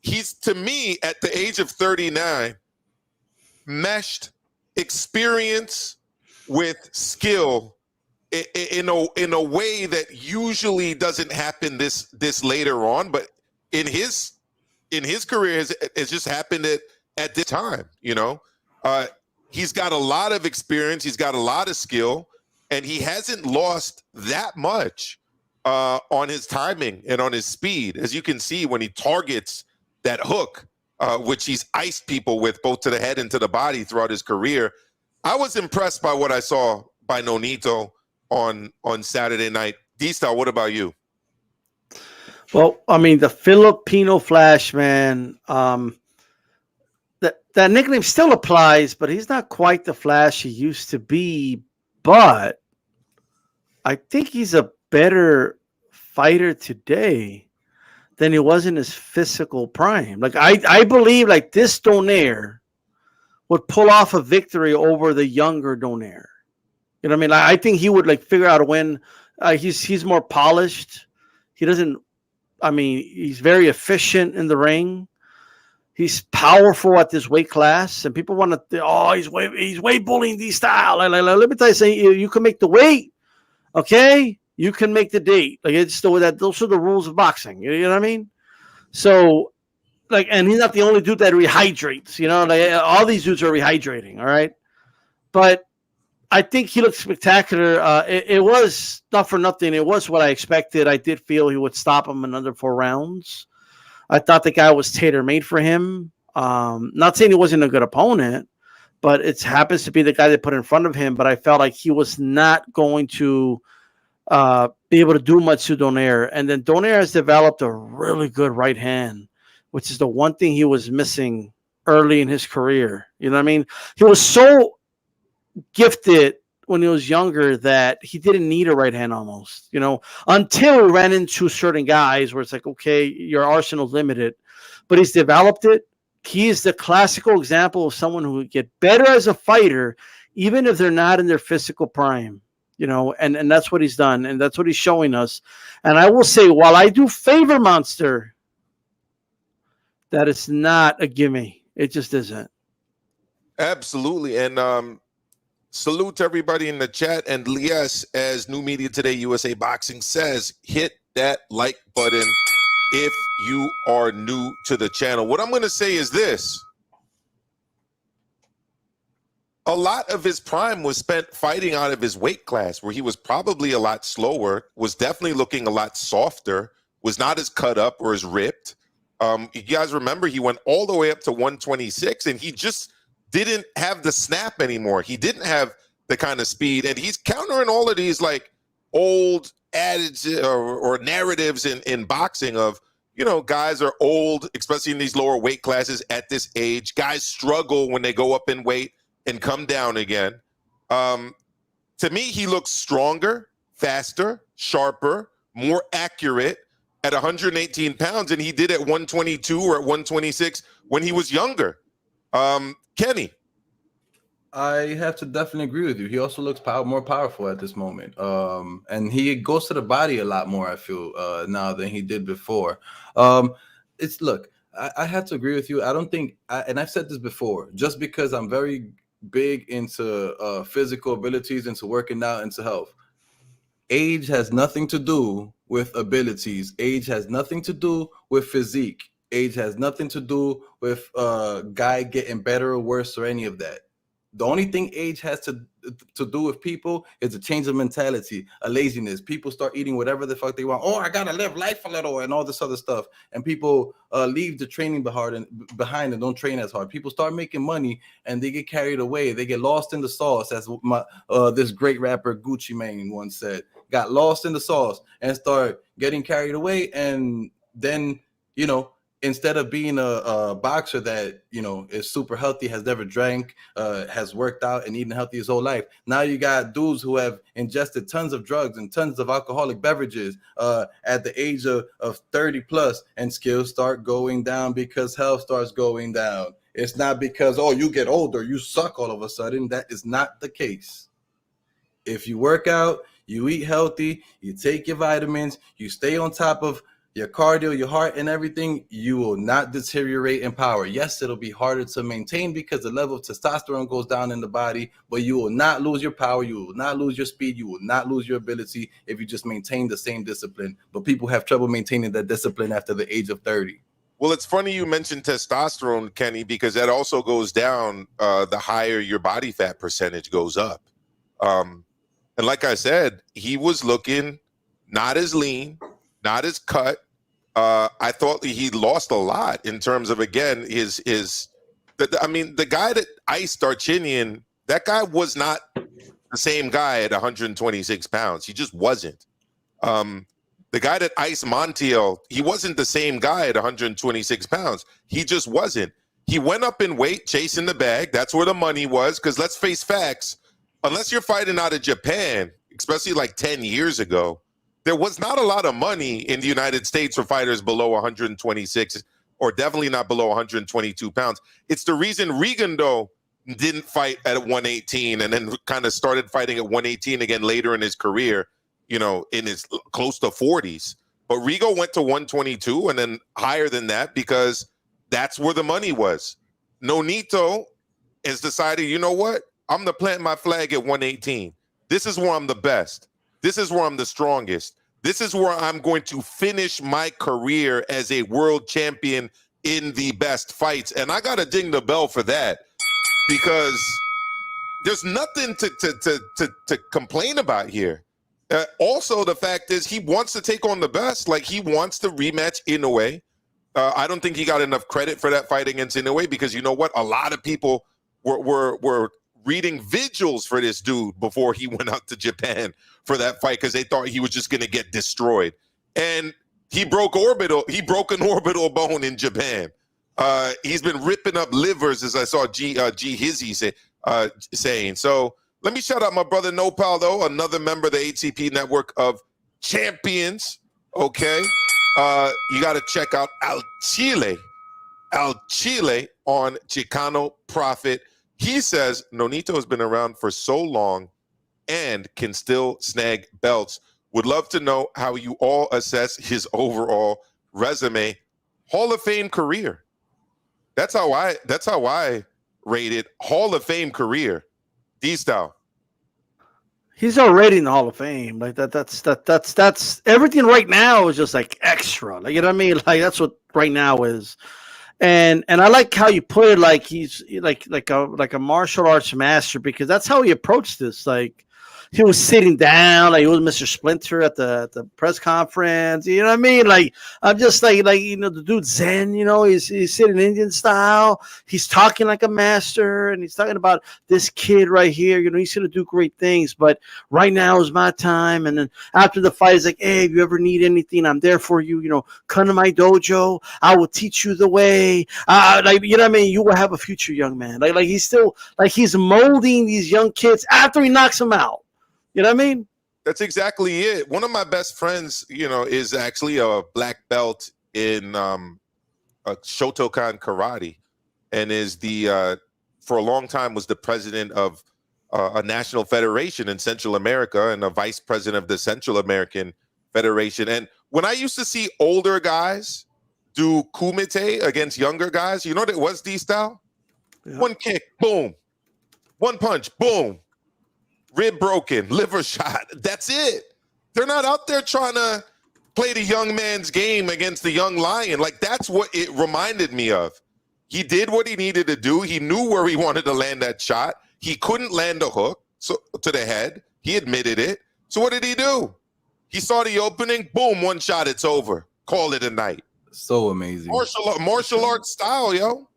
He's, to me, at the age of 39, meshed experience with skill in a way that usually doesn't happen this later on, but in his career it's just happened at this time. He's got a lot of experience, he's got a lot of skill, and he hasn't lost that much on his timing and on his speed, as you can see when he targets that hook, which he's iced people with both to the head and to the body throughout his career. I was impressed by what I saw by Nonito on Saturday night. D-Style, what about you? Well, I mean, the Filipino Flash, man, that nickname still applies, but he's not quite the Flash he used to be. But I think he's a better fighter today than he was in his physical prime. Like, I believe like this Donaire would pull off a victory over the younger Donaire. You know what I mean? I think he would like figure out a win. He's more polished. He doesn't. I mean, he's very efficient in the ring. He's powerful at this weight class, and people want to. Oh, he's weight bullying these style. Let me tell you something. You can make the weight, okay? You can make the date. Like it's still that. Those are the rules of boxing. You know what I mean? So, like, and he's not the only dude that rehydrates. You know, like all these dudes are rehydrating. All right, but I think he looked spectacular. It was not for nothing. It was what I expected. I did feel he would stop him in under 4 rounds. I thought the guy was tailor-made for him. Not saying he wasn't a good opponent, but it happens to be the guy they put in front of him. But I felt like he was not going to be able to do much to Donaire. And then Donaire has developed a really good right hand, which is the one thing he was missing early in his career. You know what I mean? He was so gifted when he was younger that he didn't need a right hand almost, until he ran into certain guys where it's like, okay, your arsenal's limited, but he's developed it. He is the classical example of someone who would get better as a fighter, even if they're not in their physical prime, and that's what he's done. And that's what he's showing us. And I will say, while I do favor Monster, that is not a gimme. It just isn't. Absolutely. And, salute to everybody in the chat. And yes, as New Media Today USA Boxing says, hit that like button if you are new to the channel. What I'm going to say is this. A lot of his prime was spent fighting out of his weight class, where he was probably a lot slower, was definitely looking a lot softer, was not as cut up or as ripped. You guys remember he went all the way up to 126, and he just didn't have the snap anymore. He didn't have the kind of speed, and he's countering all of these like old adages or narratives in boxing of, guys are old, especially in these lower weight classes at this age. Guys struggle when they go up in weight and come down again. To me, he looks stronger, faster, sharper, more accurate at 118 pounds than he did at 122 or at 126 when he was younger. Kenny. I have to definitely agree with you. He also looks more powerful at this moment. And he goes to the body a lot more, I feel, now than he did before. Look, I have to agree with you. I don't think, and I've said this before, just because I'm very big into physical abilities, into working out, into health. Age has nothing to do with abilities. Age has nothing to do with physique. Age has nothing to do with guy getting better or worse or any of that. The only thing age has to do with people is a change of mentality, a laziness. People start eating whatever the fuck they want. Oh, I gotta live life a little and all this other stuff. And people leave the training behind and don't train as hard. People start making money and they get carried away. They get lost in the sauce, as this great rapper Gucci Mane once said. Got lost in the sauce and start getting carried away. And then, you know, instead of being a boxer that, you know, is super healthy, has never drank, has worked out and eaten healthy his whole life, now you got dudes who have ingested tons of drugs and tons of alcoholic beverages at the age of 30 plus, and skills start going down because health starts going down. It's not because, oh, you get older, you suck all of a sudden. That is not the case. If you work out, you eat healthy, you take your vitamins, you stay on top of your cardio, your heart, and everything, you will not deteriorate in power. Yes, it'll be harder to maintain because the level of testosterone goes down in the body, but you will not lose your power. You will not lose your speed. You will not lose your ability if you just maintain the same discipline. But people have trouble maintaining that discipline after the age of 30. Well, it's funny you mentioned testosterone, Kenny, because that also goes down the higher your body fat percentage goes up. And like I said, he was looking not as lean, not as cut. I thought he lost a lot in terms of, again, the guy that iced Darchinian, that guy was not the same guy at 126 pounds. He just wasn't. The guy that iced Montiel, he wasn't the same guy at 126 pounds. He just wasn't. He went up in weight chasing the bag. That's where the money was, because let's face facts. Unless you're fighting out of Japan, especially like 10 years ago, there was not a lot of money in the United States for fighters below 126, or definitely not below 122 pounds. It's the reason Rigondeaux didn't fight at 118 and then kind of started fighting at 118 again later in his career, you know, in his close to 40s. But Rigo went to 122 and then higher than that because that's where the money was. Nonito has decided, you know what? I'm going to plant my flag at 118. This is where I'm the best. This is where I'm the strongest. This is where I'm going to finish my career as a world champion in the best fights. And I got to ding the bell for that, because there's nothing to complain about here. Also, the fact is he wants to take on the best. Like, he wants to rematch Inoue. I don't think he got enough credit for that fight against Inoue, because you know what? A lot of people were reading vigils for this dude before he went out to Japan for that fight, because they thought he was just going to get destroyed. And he broke an orbital bone in Japan. He's been ripping up livers, as I saw G Hizzy saying. So let me shout out my brother Nopal, though, another member of the HCP network of champions. Okay. You got to check out Al Chile on Chicano Profit. He says Nonito has been around for so long and can still snag belts. Would love to know how you all assess his overall resume. Hall of Fame career. That's how I rate it. Hall of Fame career. D-Style. He's already in the Hall of Fame. Like that's everything right now is just like extra. Like, you know what I mean? Like, that's what right now is. And I like how you put it, like he's like a martial arts master, because that's how he approached this. Like, he was sitting down, like he was Mr. Splinter at the press conference. You know what I mean? Like, I'm just like you know, the dude's zen. You know, he's sitting Indian style. He's talking like a master, and he's talking about this kid right here. You know, he's gonna do great things, but right now is my time. And then after the fight, he's like, hey, if you ever need anything, I'm there for you. You know, come to my dojo. I will teach you the way. Like, you know what I mean? You will have a future, young man. Like he's still, like, he's molding these young kids after he knocks them out. You know what I mean? That's exactly it. One of my best friends, you know, is actually a black belt in Shotokan karate, and is for a long time was the president of a national federation in Central America and a vice president of the Central American Federation. And when I used to see older guys do kumite against younger guys, you know what it was, D-Style? Yeah. One kick, boom. One punch, boom. Rib broken, liver shot. That's it. They're not out there trying to played a young man's game against the young lion. Like, that's what it reminded me of. He did what he needed to do. He knew where he wanted to land that shot. He couldn't land a hook to the head. He admitted it. So what did he do? He saw the opening. Boom, one shot. It's over. Call it a night. So amazing. Martial arts style, yo.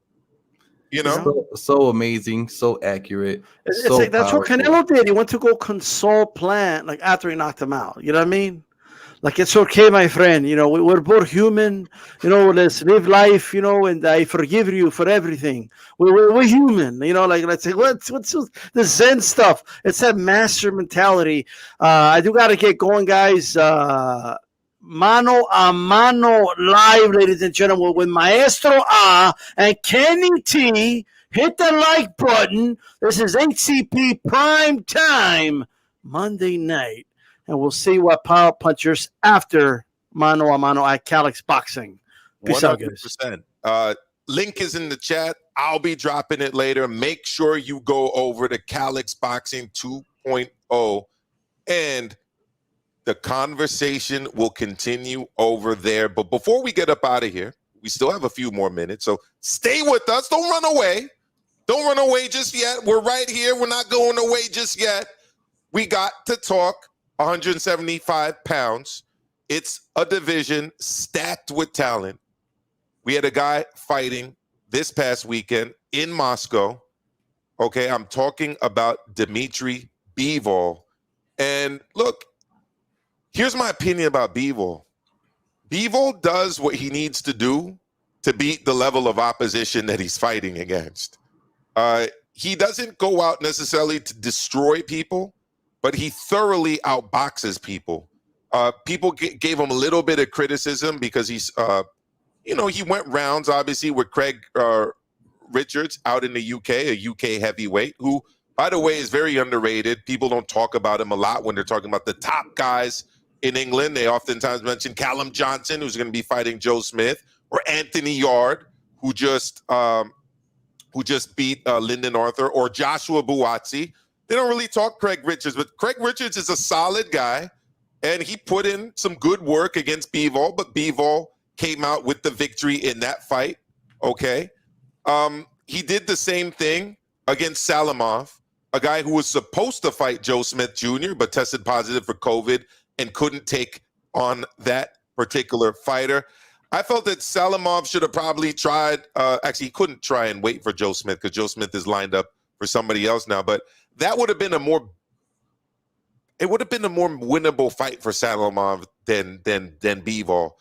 You know? So amazing. So accurate. It's so like that's what powerful. Canelo did. He went to go console Plant like after he knocked him out. You know what I mean? Like, it's okay, my friend. You know, we're both human. You know, let's live life. You know, and I forgive you for everything. We're human. You know, like, let's say what's the Zen stuff. It's that master mentality. I do got to get going, guys. Mano a Mano live, ladies and gentlemen, with Maestro A and Kenny T. Hit the like button. This is HCP Prime Time Monday night. And we'll see what power punchers after Mano a Mano at Calix Boxing. Peace out, guys. 100%. Link is in the chat. I'll be dropping it later. Make sure you go over to Calix Boxing 2.0, and the conversation will continue over there. But before we get up out of here, we still have a few more minutes. So stay with us. Don't run away. Don't run away just yet. We're right here. We're not going away just yet. We got to talk 175 pounds. It's a division stacked with talent. We had a guy fighting this past weekend in Moscow. Okay, I'm talking about Dmitry Bivol. And look, here's my opinion about Bivol. Bivol does what he needs to do to beat the level of opposition that he's fighting against. He doesn't go out necessarily to destroy people, but he thoroughly outboxes people. People gave him a little bit of criticism because he's, he went rounds, obviously, with Craig Richards out in the UK, a UK heavyweight, who, by the way, is very underrated. People don't talk about him a lot when they're talking about the top guys in England. They oftentimes mention Callum Johnson, who's going to be fighting Joe Smith, or Anthony Yard, who just beat Lyndon Arthur, or Joshua Buatsi. They don't really talk Craig Richards, but Craig Richards is a solid guy, and he put in some good work against Bivol, but Bivol came out with the victory in that fight, okay? He did the same thing against Salamov, a guy who was supposed to fight Joe Smith Jr., but tested positive for COVID and couldn't take on that particular fighter. I felt that Salamov should have probably tried, actually he couldn't try and wait for Joe Smith because Joe Smith is lined up for somebody else now, but that would have been a more winnable fight for Salamov than Bivol.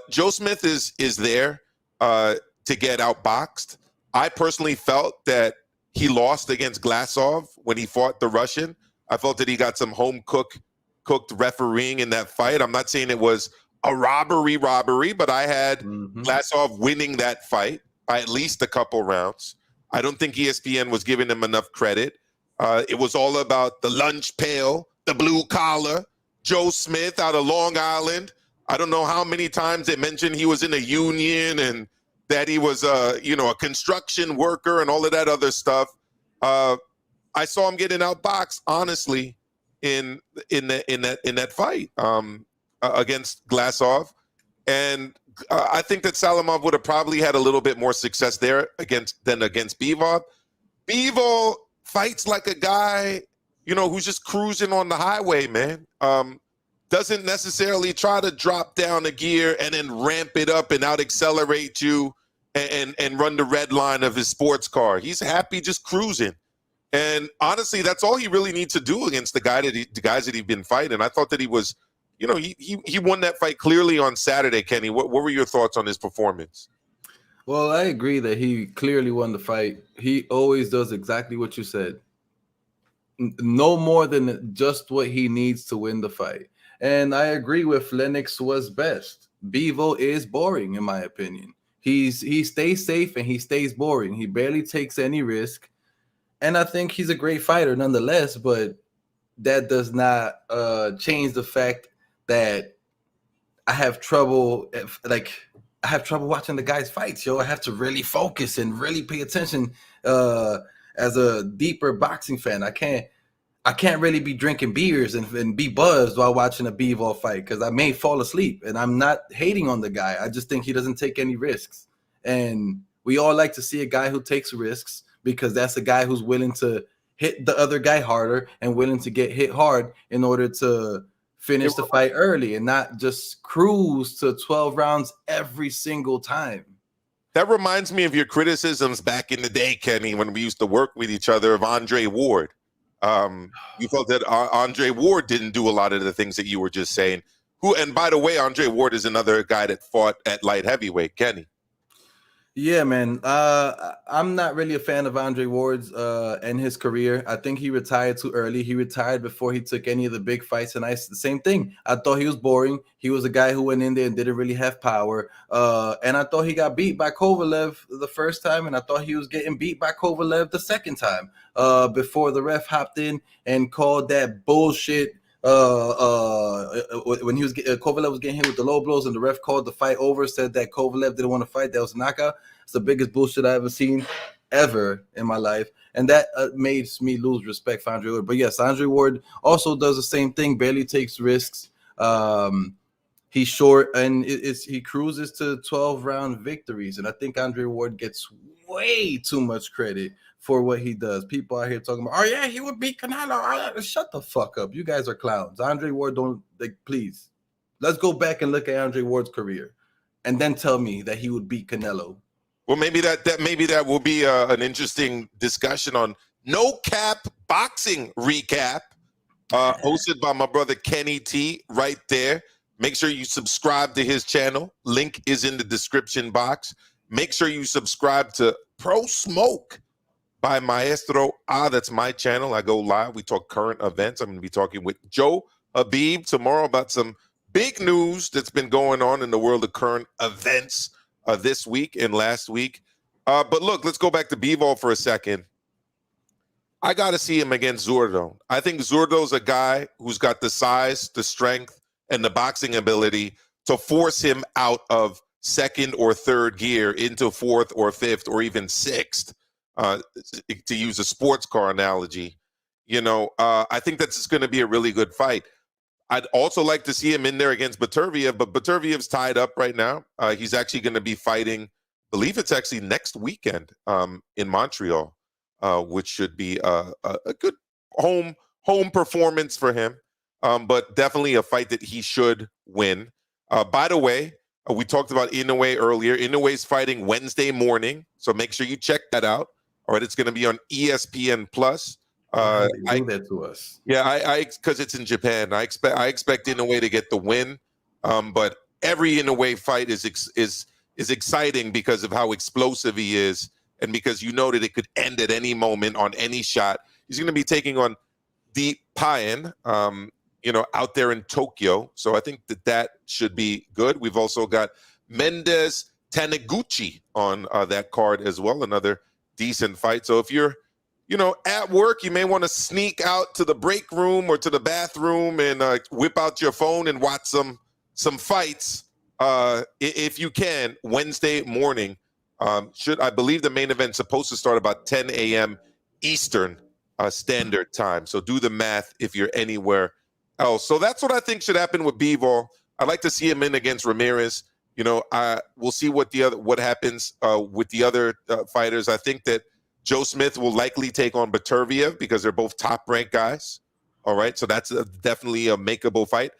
Joe Smith is there to get outboxed. I personally felt that he lost against Glasov when he fought the Russian. I felt that he got some cooked refereeing in that fight. I'm not saying it was a robbery, but I had Glasov winning that fight by at least a couple rounds. I don't think ESPN was giving him enough credit. It was all about the lunch pail, the blue collar, Joe Smith out of Long Island. I don't know how many times they mentioned he was in a union and that he was a construction worker and all of that other stuff. I saw him getting outboxed, honestly, in that fight against Glasov. And I think that Salamov would have probably had a little bit more success there than against Bivol. Bivol fights like a guy, who's just cruising on the highway, man. Doesn't necessarily try to drop down a gear and then ramp it up and out-accelerate you and run the red line of his sports car. He's happy just cruising. And honestly, that's all he really needs to do against the guys that he's been fighting. I thought that he was, he won that fight clearly on Saturday, Kenny. What were your thoughts on his performance? Well, I agree that he clearly won the fight. He always does exactly what you said. No more than just what he needs to win the fight. And I agree with Lennox was best. Bivol is boring, in my opinion. He stays safe and he stays boring. He barely takes any risk. And I think he's a great fighter nonetheless, but that does not change the fact that I have trouble watching the guys fight, yo. I have to really focus and really pay attention as a deeper boxing fan. I can't really be drinking beers and be buzzed while watching a Bivol fight because I may fall asleep. And I'm not hating on the guy. I just think he doesn't take any risks. And we all like to see a guy who takes risks because that's a guy who's willing to hit the other guy harder and willing to get hit hard in order to finish the fight early and not just cruise to 12 rounds every single time. That reminds me of your criticisms back in the day, Kenny, when we used to work with each other of Andre Ward. You felt that Andre Ward didn't do a lot of the things that you were just saying. And by the way, Andre Ward is another guy that fought at light heavyweight, Kenny. Yeah, man. I'm not really a fan of Andre Ward's and his career. I think he retired too early. He retired before he took any of the big fights. And the same thing. I thought he was boring. He was a guy who went in there and didn't really have power. And I thought he got beat by Kovalev the first time. And I thought he was getting beat by Kovalev the second time before the ref hopped in and called that bullshit. When he was Kovalev was getting hit with the low blows and the ref called the fight over, said that Kovalev didn't want to fight. That was a knockout. It's the biggest bullshit I ever seen ever in my life, and that made me lose respect for Andre Ward. But yes, Andre Ward also does the same thing. Barely takes risks. He's short and he cruises to 12-round victories, and I think Andre Ward gets way too much credit for what he does. People out here talking about, oh yeah, he would beat Canelo. Shut the fuck up. You guys are clowns. Andre Ward please. Let's go back and look at Andre Ward's career and then tell me that he would beat Canelo. Well, maybe that will be an interesting discussion on No Cap Boxing Recap, hosted by my brother Kenny T right there. Make sure you subscribe to his channel. Link is in the description box. Make sure you subscribe to Pro Smoke by Maestro. That's my channel. I go live. We talk current events. I'm going to be talking with Joe HABEEB tomorrow about some big news that's been going on in the world of current events this week and last week. But look, let's go back to Bivol for a second. I got to see him against Zurdo. I think Zurdo's a guy who's got the size, the strength, and the boxing ability to force him out of second or third gear into fourth or fifth or even sixth. To use a sports car analogy, I think that's going to be a really good fight. I'd also like to see him in there against Beterbiev, but Beterbiev's tied up right now. He's actually going to be fighting, I believe it's actually next weekend in Montreal, which should be a good home performance for him, but definitely a fight that he should win. By the way, we talked about Inoue earlier. Inoue's fighting Wednesday morning, so make sure you check that out. All right, it's going to be on ESPN Plus. Do that to us. Yeah, I because it's in Japan. I expect Inoue to get the win, but every Inoue fight is exciting because of how explosive he is, and because that it could end at any moment on any shot. He's going to be taking on Deep Payan, out there in Tokyo. So I think that should be good. We've also got Mendes Taniguchi on that card as well. Another decent fight. So if you're at work, you may want to sneak out to the break room or to the bathroom and whip out your phone and watch some fights if you can. Wednesday morning. I believe the main event's supposed to start about 10 a.m. Eastern Standard Time. So do the math if you're anywhere else. So that's what I think should happen with Bivol. I'd like to see him in against Ramirez. We'll see what happens with the other fighters. I think that Joe Smith will likely take on Beterbiev because they're both top-ranked guys. All right, so that's definitely a makeable fight.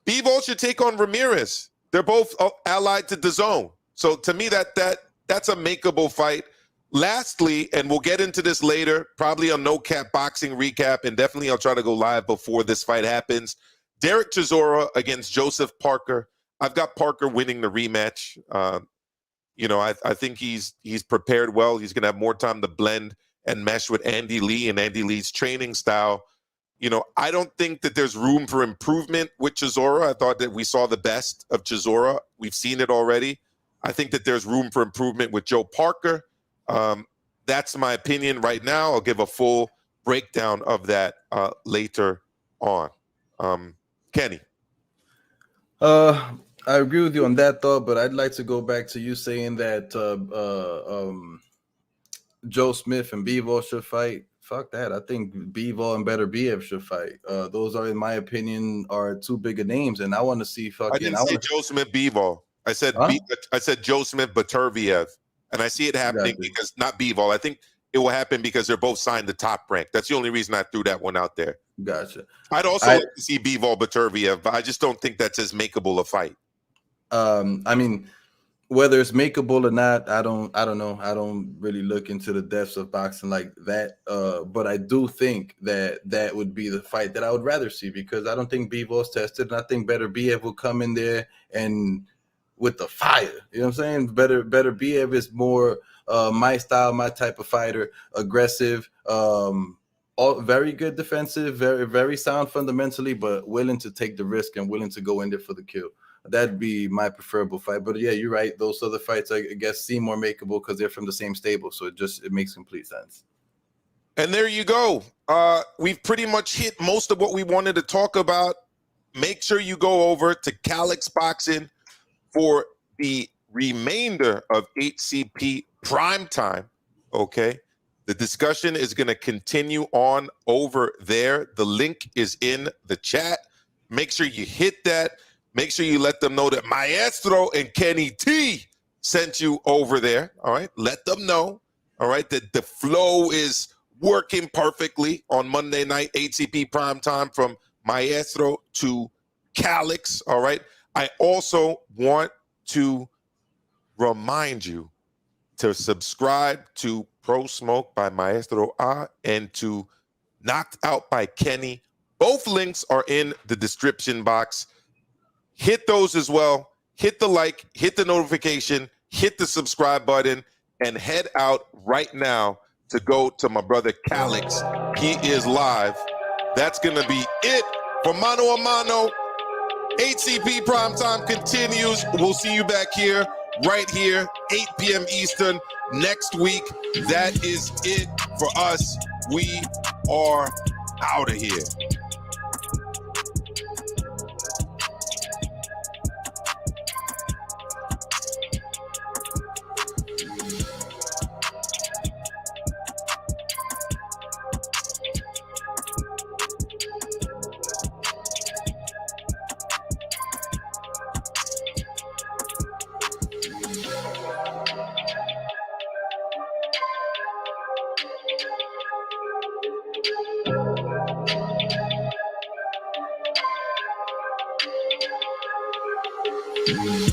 Bivol should take on Ramirez. They're both allied to DAZN. So to me, that's a makeable fight. Lastly, and we'll get into this later, probably on No Cap Boxing Recap, and definitely I'll try to go live before this fight happens. Derek Chisora against Joseph Parker. I've got Parker winning the rematch. I think he's prepared well. He's going to have more time to blend and mesh with Andy Lee and Andy Lee's training style. I don't think that there's room for improvement with Chisora. I thought that we saw the best of Chisora. We've seen it already. I think that there's room for improvement with Joe Parker. That's my opinion right now. I'll give a full breakdown of that later on. Kenny. I agree with you on that, though, but I'd like to go back to you saying that Joe Smith and Bivol should fight fuck that. I think Bivol and Better Biev should fight. Those are, in my opinion, are too big of names, and I want to see fucking. I didn't say Joe Smith Bivol. I said I said Joe Smith Baturviev, and I see it happening because not Bivol. I think it will happen because they're both signed the top rank. That's the only reason I threw that one out there. Gotcha. I'd also like to see Bivol Baturviev, but I just don't think that's as makeable a fight. I mean, whether it's makeable or not, I don't know. I don't really look into the depths of boxing like that. But I do think that would be the fight that I would rather see, because I don't think Bivol's tested, and I think Better Biev will come in there and with the fire. You know what I'm saying? Better Biev is more my style, my type of fighter, aggressive, all very good defensive, very, very sound fundamentally, but willing to take the risk and willing to go in there for the kill. That'd be my preferable fight. But yeah, you're right. Those other fights, I guess, seem more makeable because they're from the same stable. So it makes complete sense. And there you go. We've pretty much hit most of what we wanted to talk about. Make sure you go over to Calix Boxing for the remainder of HCP Primetime. Okay. The discussion is going to continue on over there. The link is in the chat. Make sure you hit that. Make sure you let them know that Maestro and Kenny T sent you over there. All right. Let them know. All right. That the flow is working perfectly on Monday night, HCP Primetime from Maestro to Calix. All right. I also want to remind you to subscribe to Pro Smoke by Maestro A and to Knocked Out by Kenny. Both links are in the description box. Hit those as well. Hit the like, hit the notification, hit the subscribe button, and head out right now to go to my brother Calix. He is live. That's going to be it for Mano a Mano. HCP Primetime continues. We'll see you back here, right here, 8 p.m. Eastern next week. That is it for us. We are out of here. Mm-hmm.